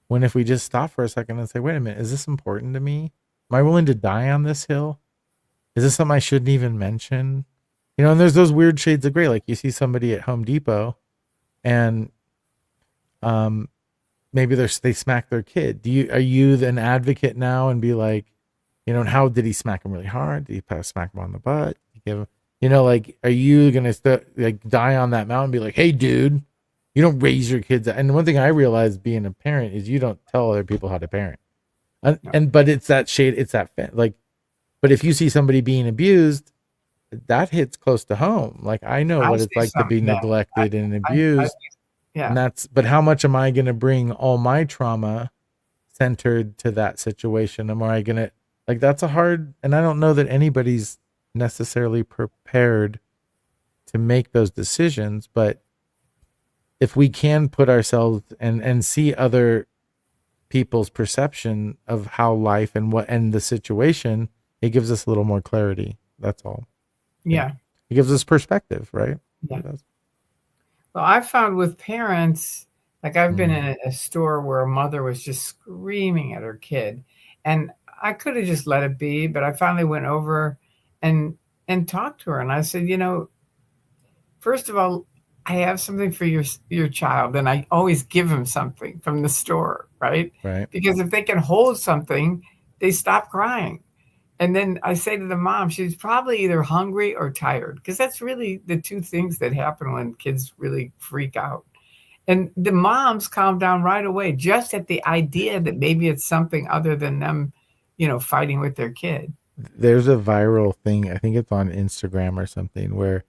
when if we just stop for a second and say, wait a minute, is this important to me? Am I willing to die on this hill? Is this something I shouldn't even mention? And there's those weird shades of gray. Like, you see somebody at Home Depot, and um maybe they smack their kid. Are you an advocate now and be like, and how did he smack him really hard? Did he smack him on the butt? Did he give him, like, are you gonna like die on that mountain and be like, hey dude, you don't raise your kids? And one thing I realized being a parent is you don't tell other people how to parent. No. But it's that shade, it's that like, but if you see somebody being abused, that hits close to home. Like, I know I what it's see like to be something that neglected and I abused. And yeah. but how much am I going to bring all my trauma centered to that situation? Am I going to, like, that's a hard, and I don't know that anybody's necessarily prepared to make those decisions. But if we can put ourselves and see other people's perception of how life and the situation, it gives us a little more clarity. That's all. I think Yeah. it gives us perspective, right? Yeah. It does. Well, I found with parents, like I've been Mm, in a store where a mother was just screaming at her kid, and I could have just let it be, but I finally went over and and talked to her, and I said, first of all, I have something for your child, and I always give him something from the store, right? right. Because if they can hold something, they stop crying. And then I say to the mom, she's probably either hungry or tired, because that's really the two things that happen when kids really freak out. And the moms calm down right away just at the idea that maybe it's something other than them, fighting with their kid. There's a viral thing, I think it's on Instagram or something, where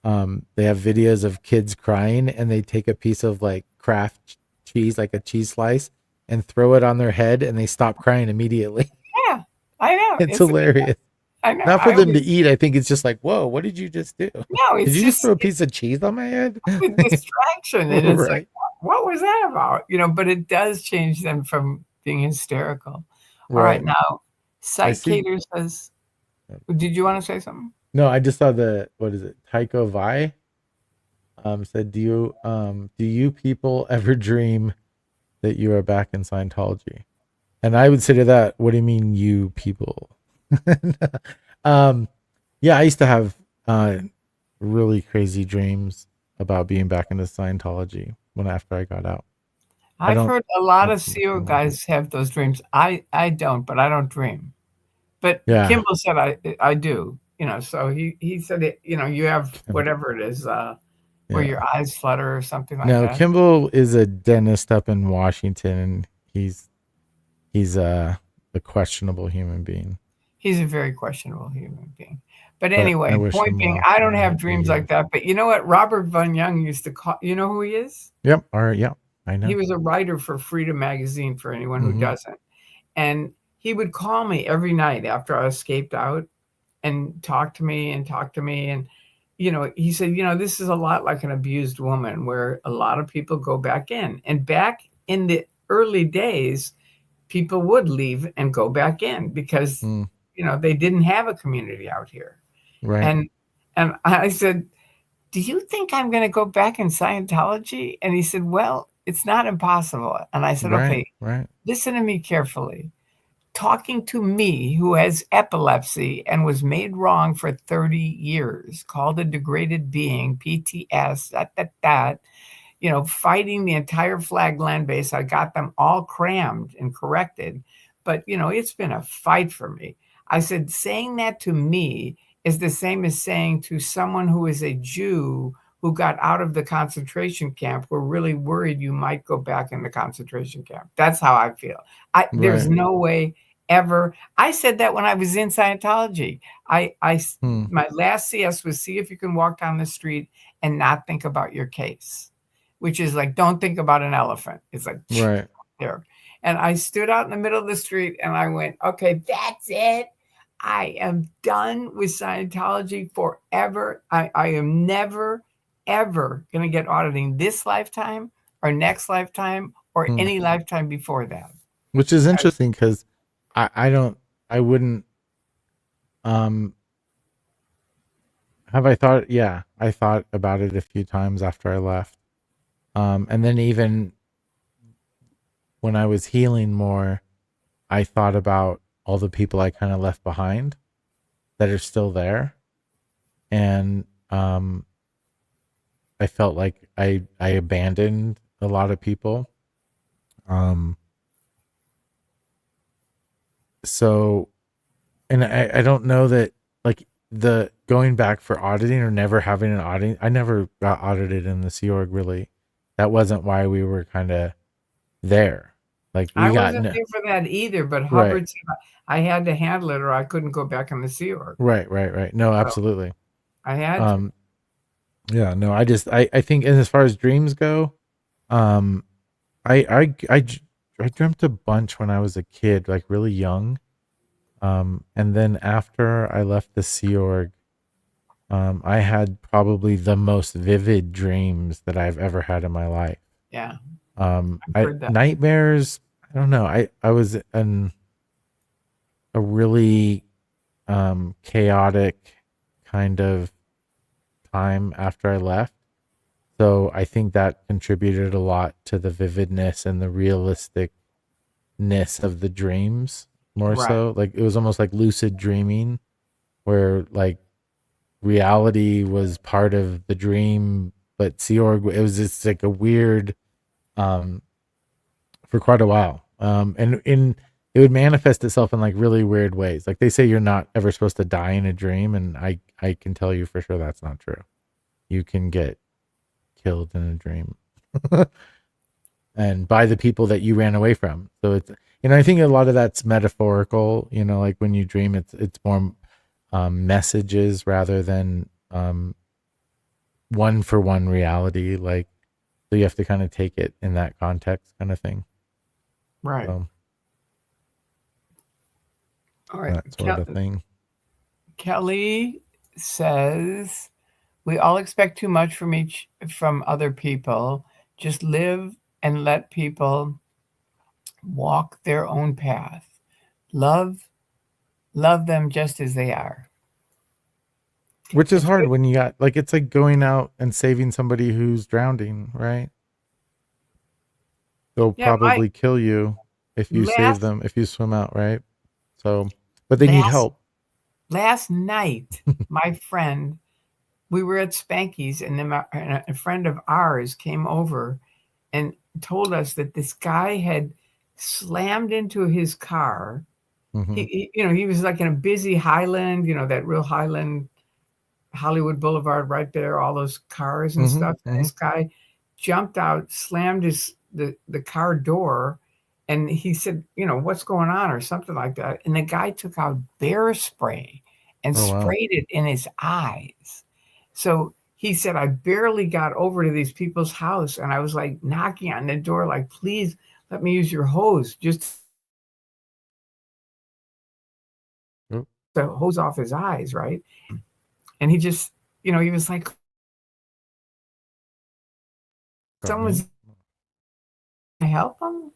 they have videos of kids crying and they take a piece of like Kraft cheese, like a cheese slice, and throw it on their head and they stop crying immediately. Yeah, I know. It's hilarious. I know. Not for I them to always, eat. I think it's just like, whoa, what did you just do? no, Did it's you just just throw a piece of cheese on my head? a distraction. And it's like, Right. what was that about? But it does change them from being hysterical. All right. Right. Now, I see. Psychator says, did you want to say something? No, I just saw what is it? Tycho Vi said, do you people ever dream that you are back in Scientology? And I would say to that, what do you mean, you people? um, yeah, I used to have really crazy dreams about being back into Scientology after I got out. I I've heard a I lot don't of see much CEO wrong with it. guys have those dreams. I don't, but I don't dream. But Yeah. Kimball said I do. So he said it, you have whatever it is, where Yeah. your eyes flutter or something like No, that. Kimball is a dentist up in Washington, and he's a questionable human being. He's a very questionable human being. But But I anyway, wish point him being, well. I don't I have hope he dreams like heals. that. But you know what? Robert Von Young used to call, you know who he is? Yep. All right. Yep. I He know. was a writer for Freedom Magazine, for anyone who Mm-hmm. doesn't. And he would call me every night after I escaped out and talk to me and talk to me. And, he said, this is a lot like an abused woman, where a lot of people go back in. And back in the early days, people would leave and go back in because, Mm, they didn't have a community out here. right. And I said, do you think I'm going to go back in Scientology? And he said, well, it's not impossible. And I said, Right. okay, Right. listen to me carefully. Talking to me, who has epilepsy and was made wrong for 30 years, called a degraded being, PTS, that, fighting the entire flag land base. I got them all crammed and corrected. But, it's been a fight for me. I said, saying that to me is the same as saying to someone who is a Jew who got out of the concentration camp, we're really worried you might go back in the concentration camp. That's how I feel. There's Right. no way ever. I said that when I was in Scientology. Hmm. My last CS was, see if you can walk down the street and not think about your case, which is like, don't think about an elephant. It's like Right. there. And I stood out in the middle of the street and I went, okay, that's it. I am done with Scientology forever. I am never, ever going to get auditing this lifetime or next lifetime or Hmm. any lifetime before that. Which is interesting because I don't, I wouldn't, um, have I thought, yeah, I thought about it a few times after I left. And then even when I was healing more, I thought about all the people I kind of left behind that are still there. And, I felt like I abandoned a lot of people. Um, so, and I don't know that, like, the going back for auditing or never having an auditing, I never got audited in the Sea Org, really. That wasn't why we were kind of there. Like, I we got wasn't there for that either, but right, Hubbard said I had to handle it or I couldn't go back in the Sea Org. right. No, So absolutely. I had to. Um, yeah, no, I think, and as far as dreams go, um, I dreamt a bunch when I was a kid, like really young. And then after I left the Sea Org, I had probably the most vivid dreams that I've ever had in my life. Yeah, I've heard that. Nightmares, I don't know. I was in a really chaotic kind of time after I left. So I think that contributed a lot to the vividness and the realisticness of the dreams, more Right. so. Like, it was almost like lucid dreaming, where like reality was part of the dream, but Sea Org, it was just like a weird, um for quite a while. And it would manifest itself in like really weird ways. Like they say you're not ever supposed to die in a dream, and I can tell you for sure that's not true. You can get killed in a dream. And by the people that you ran away from. So it's, I think a lot of that's metaphorical, like when you dream, it's more messages rather than one for one reality. Like, so you have to kind of take it in that context kind of thing. Right. So All right. that sort of thing. Kelly says, we all expect too much from other people. Just live and let people walk their own path. Love them just as they are. Which is It's hard good. when you got like, it's like going out and saving somebody who's drowning, right? They'll Yeah, my probably kill you if you save last them, if you swim out, right? So, but they need last help. last night, my friend, we were at Spanky's, and then a friend of ours came over and told us that this guy had slammed into his car. Hmm. He was like in a busy Highland, that real Highland, Hollywood Boulevard right there, all those cars and Hmm. stuff. And Hmm. this guy jumped out, slammed the car door, and he said, what's going on or something like that. And the guy took out bear spray and Oh wow. sprayed it in his eyes. So he said, I barely got over to these people's house, and I was like knocking on the door, like, please let me use your hose, just Oh, to hose off his eyes, right? And he just, he was like, got me. someone's gonna help him.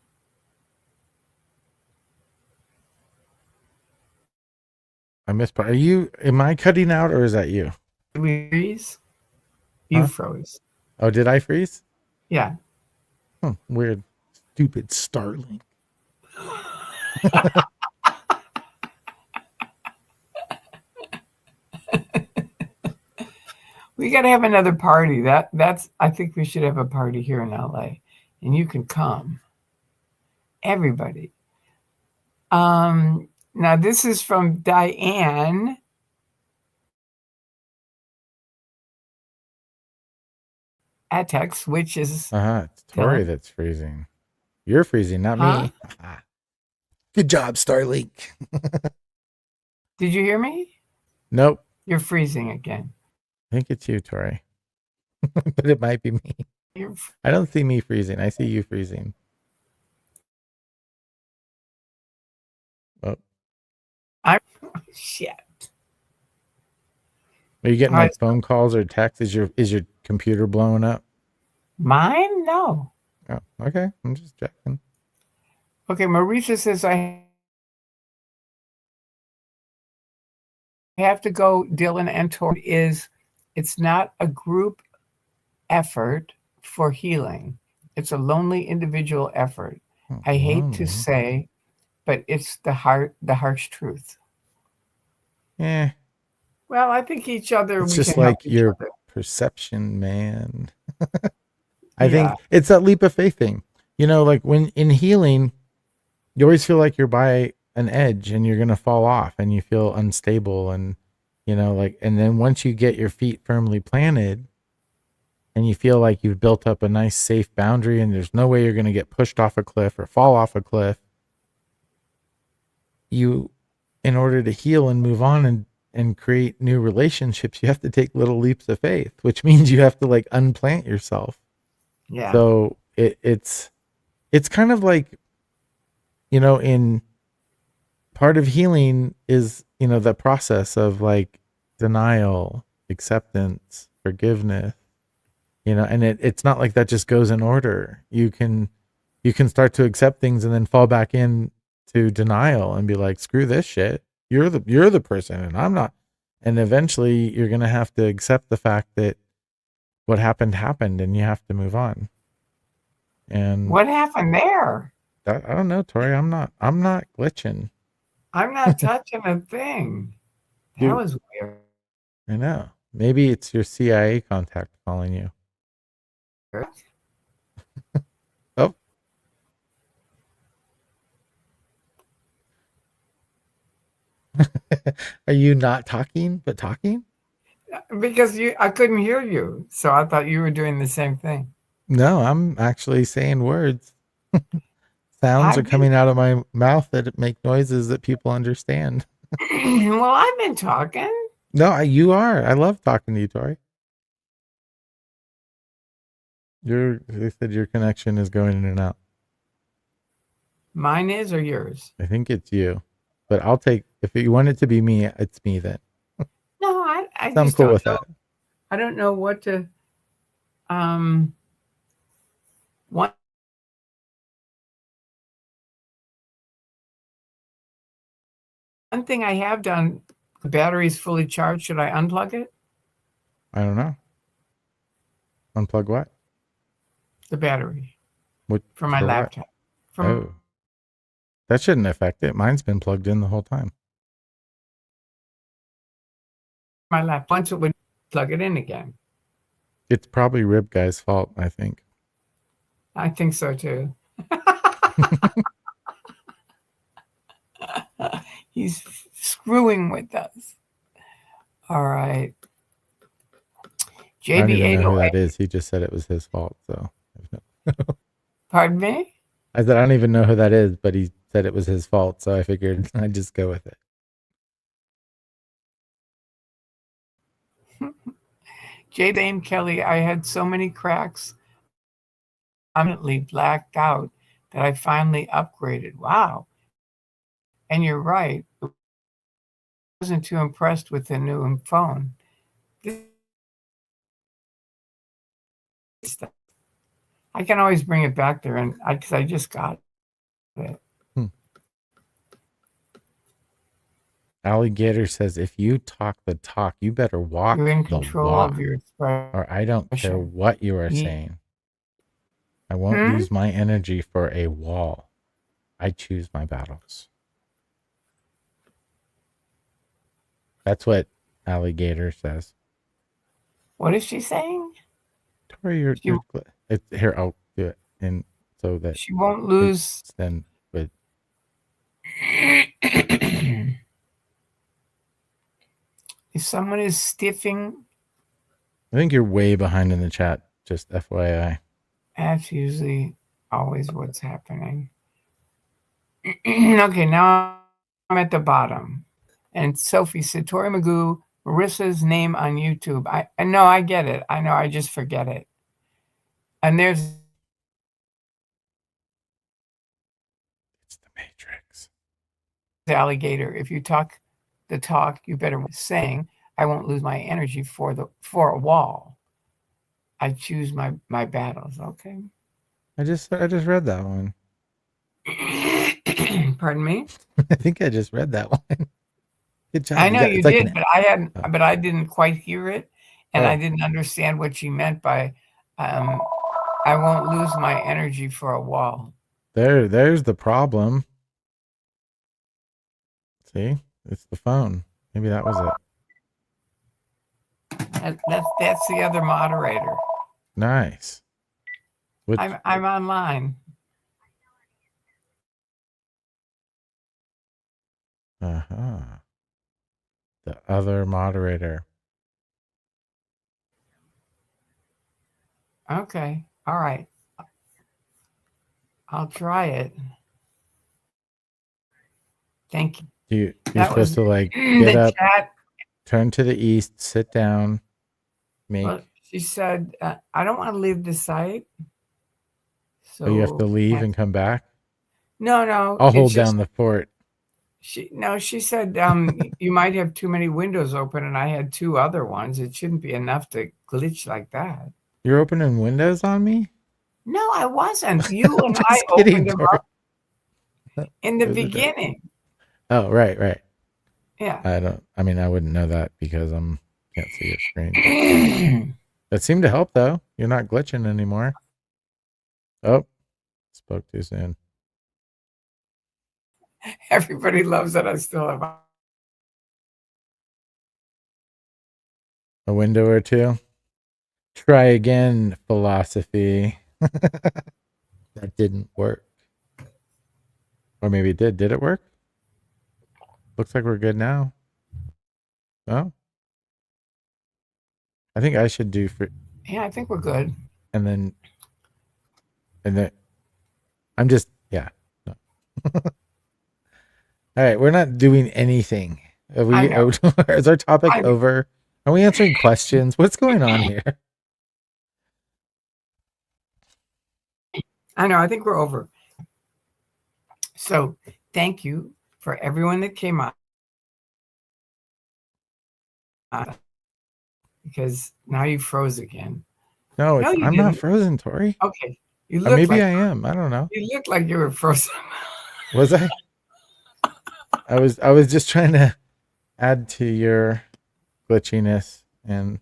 I missed part. Am I cutting out or is that you? Did we freeze? You Huh? froze. Oh, did I freeze? Yeah. Weird. Stupid Starlink. We got to have another party. I think we should have a party here in LA, and you can come, everybody. Now this is from Diane Atex, which is It's Tori Dylan. that's freezing. You're freezing, not Huh? me. Good job, Starlink. Did you hear me? Nope. You're freezing again. I think it's you, Tori. But it might be me. You're. I don't see me freezing. I see you freezing. Oh. I'm. Shit. Are you getting All right. like phone calls or texts? Is your computer blowing up? Mine? No. Oh, okay. I'm just checking. Okay. Marisa says I have to go. Dylan and Tori it's not a group effort for healing. It's a lonely individual effort. Oh, I hate to lonely. say, but it's the harsh truth. Yeah. Well, I think It's we just can help like each your other. perception, man. I Yeah. think it's that leap of faith thing. Like when in healing, you always feel like you're by an edge and you're going to fall off and you feel unstable. And, and then once you get your feet firmly planted and you feel like you've built up a nice safe boundary and there's no way you're going to get pushed off a cliff or fall off a cliff, in order to heal and move on and create new relationships, you have to take little leaps of faith, which means you have to like unplant yourself. Yeah. So it's kind of like, in part of healing is, the process of like denial, acceptance, forgiveness, and it's not like that just goes in order. You can start to accept things and then fall back in to denial and be like, screw this shit. You're the person and I'm not. And eventually you're going to have to accept the fact that what happened and you have to move on. And What happened there? I don't know, Tori, I'm not glitching. I'm not touching a thing. That Dude, was weird. I know. Maybe it's your CIA contact calling you. Oh, Are you not talking, but talking? Because I couldn't hear you, so I thought you were doing the same thing. No, I'm actually saying words. Sounds are I've been coming out of my mouth that make noises that people understand. well, I've been talking. No, you are. I love talking to you, Tori. They said your connection is going in and out. Mine is or yours? I think it's you, but I'll take, if you want it to be me, it's me then. No, I So I'm just cool don't with know. that. I don't know what to. Um, one thing I have done. The battery's fully charged. Should I unplug it? I don't know. Unplug what? The battery What for my for what? laptop. From Oh, that shouldn't affect it. Mine's been plugged in the whole time. my laptop. Once it would plug it in again. It's probably Rib Guy's fault, I think. I think so too. He's screwing with us. All right. I don't even know who JB808. that is. He just said it was his fault. So Pardon me? I said, I don't even know who that is, but he said it was his fault. So I figured I'd just go with it. Dame Kelly, I had so many cracks, permanently blacked out, that I finally upgraded. Wow. And you're right. I wasn't too impressed with the new phone. I can always bring it back there, and because I just got it. Alligator says, if you talk the talk, you better walk You're in the control walk, of your expression. or I don't care what you are saying. I won't Hmm? use my energy for a wall. I choose my battles. That's what Alligator says. What is she saying? Tori, here, I'll do it. And so that She won't lose. then with If someone is stiffing, I think you're way behind in the chat, just FYI. that's usually always what's happening. Okay, now I'm at the bottom. And Sophie said, Tori Magoo, Marissa's name on YouTube. I know, I get it. I know, I just forget it. And there's It's the Matrix. the alligator. If you talk the talk, you better saying, I won't lose my energy for a wall. I choose my battles. Okay. I just read that one. Pardon me? I think I just read that one. Good job. I know you It's like did, but I didn't quite hear it, and I Oh. didn't understand what she meant by I won't lose my energy for a wall. There's the problem. See? It's the phone. Maybe that was it. That's the other moderator. Nice. I'm online. Uh-huh. The other moderator. Okay. All right. I'll try it. Thank you. You're That supposed to like the get up, chat. turn to the east, sit down, make. Well, she said, I don't want to leave the site. So Oh, you have to leave and come back? No. I'll hold down the fort. She said you might have too many windows open, and I had two other ones. It shouldn't be enough to glitch like that. You're opening windows on me? No, I wasn't. You and I kidding, opened them Tori. up in the beginning. Oh, right. Yeah. I wouldn't know that because can't see your screen. That seemed to help though. You're not glitching anymore. Oh, spoke too soon. Everybody loves that I still have A window or two. Try again, philosophy. That didn't work. Or maybe it did. Did it work? Looks like we're good now. Oh, I think I should do for, Yeah, I think we're good. and then, and then I'm just, yeah. No. All right, we're not doing anything. Are I we? know. Is our topic I over? Are we answering questions? What's going on here? I know. I think we're over. So thank you for everyone that came on, because now you froze again. No, No, it's you I'm not didn't. frozen, Tori. Okay. You look Maybe like I am. I don't know. you were frozen. Was I? I was just trying to add to your glitchiness and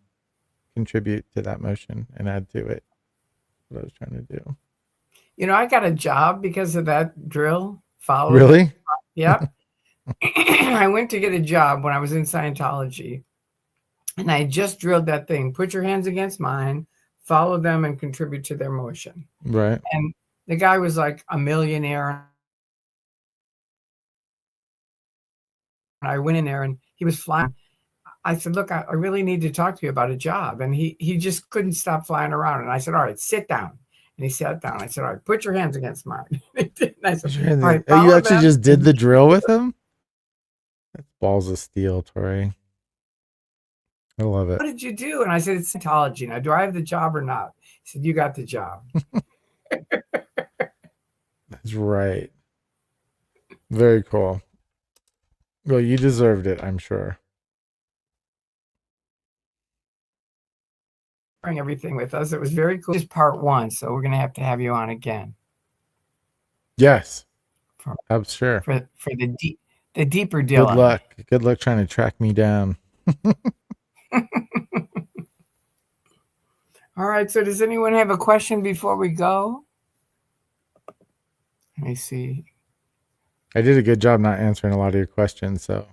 contribute to that motion and add to it. What I was trying to do. I got a job because of that drill. Follow them. Really? Yep. I went to get a job when I was in Scientology, and I just drilled that thing. Put your hands against mine, follow them, and contribute to their motion. Right. And the guy was like a millionaire. And I went in there, and he was flying. I said, "Look, I really need to talk to you about a job." And he just couldn't stop flying around. And I said, "All right, sit down." And he sat down. I said, "All right, put your hands against mine." And I said, "All right, Oh, you follow actually them." just did the drill with him? That's balls of steel, Tori. I love it. What did you do? And I said, "It's Scientology. Now, do I have the job or not?" He said, "You got the job." That's right. Very cool. Well, you deserved it, I'm sure. Bring everything with us. It was very cool. Just part one, so we're going to have you on again Yes. for I'm sure. the deeper Good Dylan. luck. Good luck trying to track me down. All right. So, does anyone have a question before we go? Let me see. I did a good job not answering a lot of your questions, so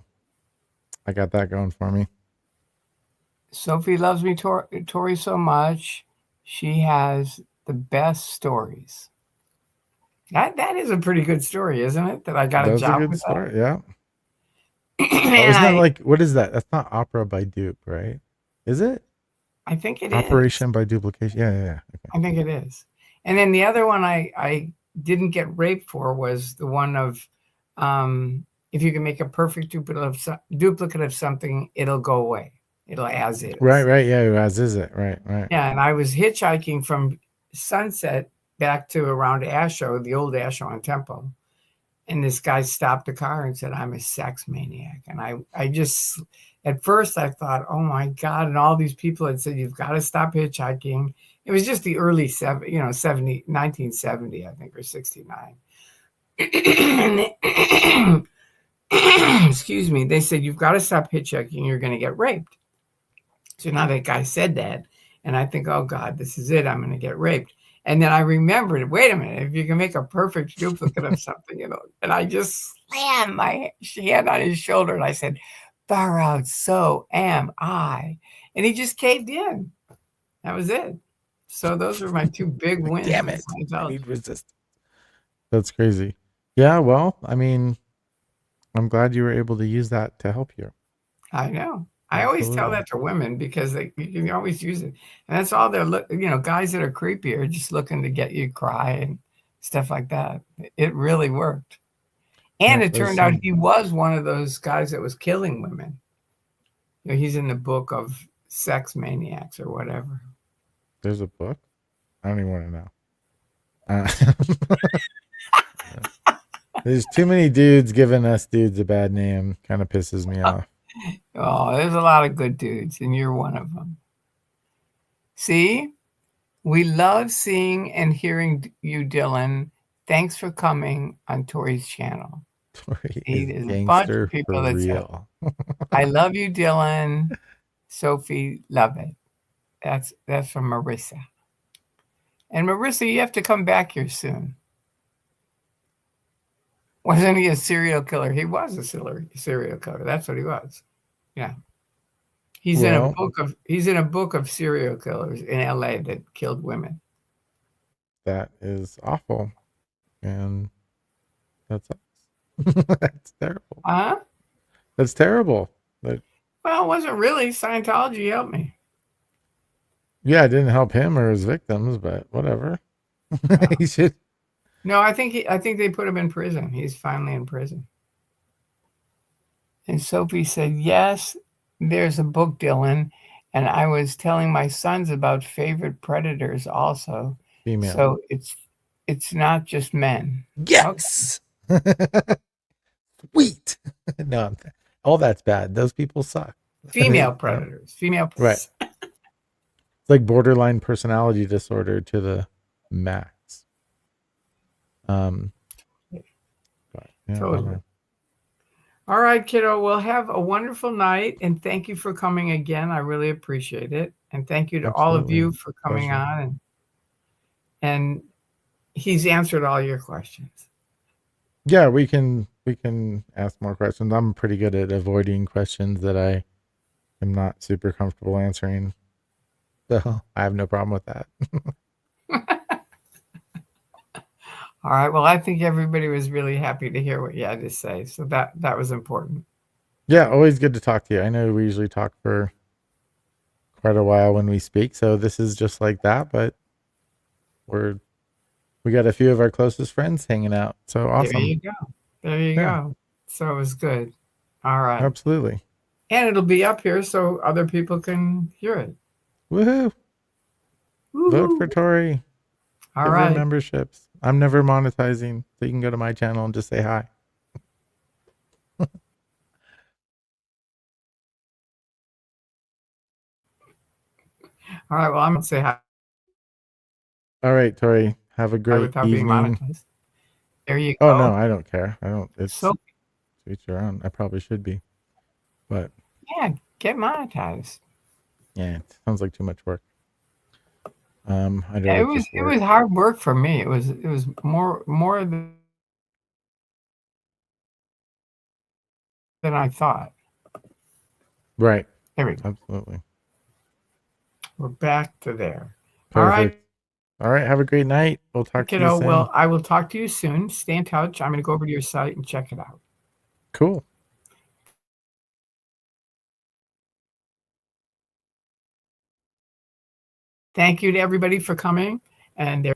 I got that going for me. Sophie loves me, Tori, so much. She has the best stories. That is a pretty good story, isn't it? That I got That a was a job good with that. story. Yeah. Oh, And isn't that like, what is that? That's not opera by dupe, right? Is it? I think it is. Operation by duplication. Yeah, yeah, yeah. Okay. I think it is. And then the other one I didn't get raped for was the one of, if you can make a perfect duplicate of something, it'll go away. It'll as Right, is. right. Yeah, as is it. Right, right. Yeah, and I was hitchhiking from Sunset back to around Asho, the old Asho on Temple. And this guy stopped the car and said, "I'm a sex maniac." And I just, at first I thought, "Oh my God." And all these people had said, "You've got to stop hitchhiking." It was just the early 1970, I think, or 69. Excuse me. They said, "You've got to stop hitchhiking. You're going to get raped." So now that guy said that, and I think, "Oh God, this is it. I'm going to get raped." And then I remembered, wait a minute, if you can make a perfect duplicate of something, and I just slammed my hand on his shoulder and I said, "Far out, so am I." And he just caved in. That was it. So those are my two big wins Damn with it. I Scientology. need resistance. That's crazy. Yeah, well, I mean, I'm glad you were able to use that to help you. I know. I always tell Absolutely. that to women because you can always use it. And that's all guys that are creepy are just looking to get you to cry and stuff like that. It really worked. Yeah, And it it does turned out seem. he was one of those guys that was killing women. He's in the book of sex maniacs or whatever. There's a book? I don't even want to know. There's too many dudes giving us dudes a bad name. Kind of pisses me off. Oh, there's a lot of good dudes, and you're one of them. See, we love seeing and hearing you, Dylan. Thanks for coming on Tori's channel. Tori is There's a bunch of gangster people for that said, real. "I love you, Dylan." Sophie, love it. That's from Marissa. And Marissa, you have to come back here soon. Wasn't he a serial killer? He was a serial killer. That's what he was. Yeah. Well, He's in a book of serial killers in LA that killed women. that is awful. And that sucks. That's terrible. Huh? That's terrible. But Well, it wasn't really. Scientology helped me. Yeah, it didn't help him or his victims, but whatever. He should. No, I think they put him in prison. He's finally in prison. And Sophie said, "Yes, there's a book, Dylan, and I was telling my sons about favorite predators also. Female. So it's not just men." Okay. Yes. Sweet. No, all that's bad. Those people suck. Female No. predators. Female. Right. It's like borderline personality disorder to the max. But yeah, Totally. bummer. All right, kiddo. Well, have a wonderful night, and thank you for coming again. I really appreciate it, and thank you to all of Absolutely. you for coming Pleasure. on. And he's answered all your questions. Yeah, we can ask more questions. I'm pretty good at avoiding questions that I am not super comfortable answering. So I have no problem with that. All right. Well, I think everybody was really happy to hear what you had to say, so that was important. Yeah, always good to talk to you. I know we usually talk for quite a while when we speak, so this is just like that, but we got a few of our closest friends hanging out. So There awesome. you go. There you Yeah, go. So it was good. All right. absolutely. And it'll be up here so other people can hear it. Woohoo. Vote for Woo-hoo. Tori. All Give her right. memberships. I'm never monetizing, so you can go to my channel and just say hi. All right. Well, I'm going to say hi All right, Tori. Have a great without being evening. monetized. There you Oh go. no, I don't care. I don't. It's So, to each your own. I probably should be, but yeah, get monetized. yeah, it sounds like too much work. I'd Yeah, rather just it work. was hard work for me. It was more than I thought. Right. There we go. Absolutely. We're back to there. All right, Perfect. All right. Have a great night. We'll talk to you kiddo. soon. Well, I will talk to you soon. Stay in touch. I'm going to go over to your site and check it out. Cool. Thank you to everybody for coming. And there.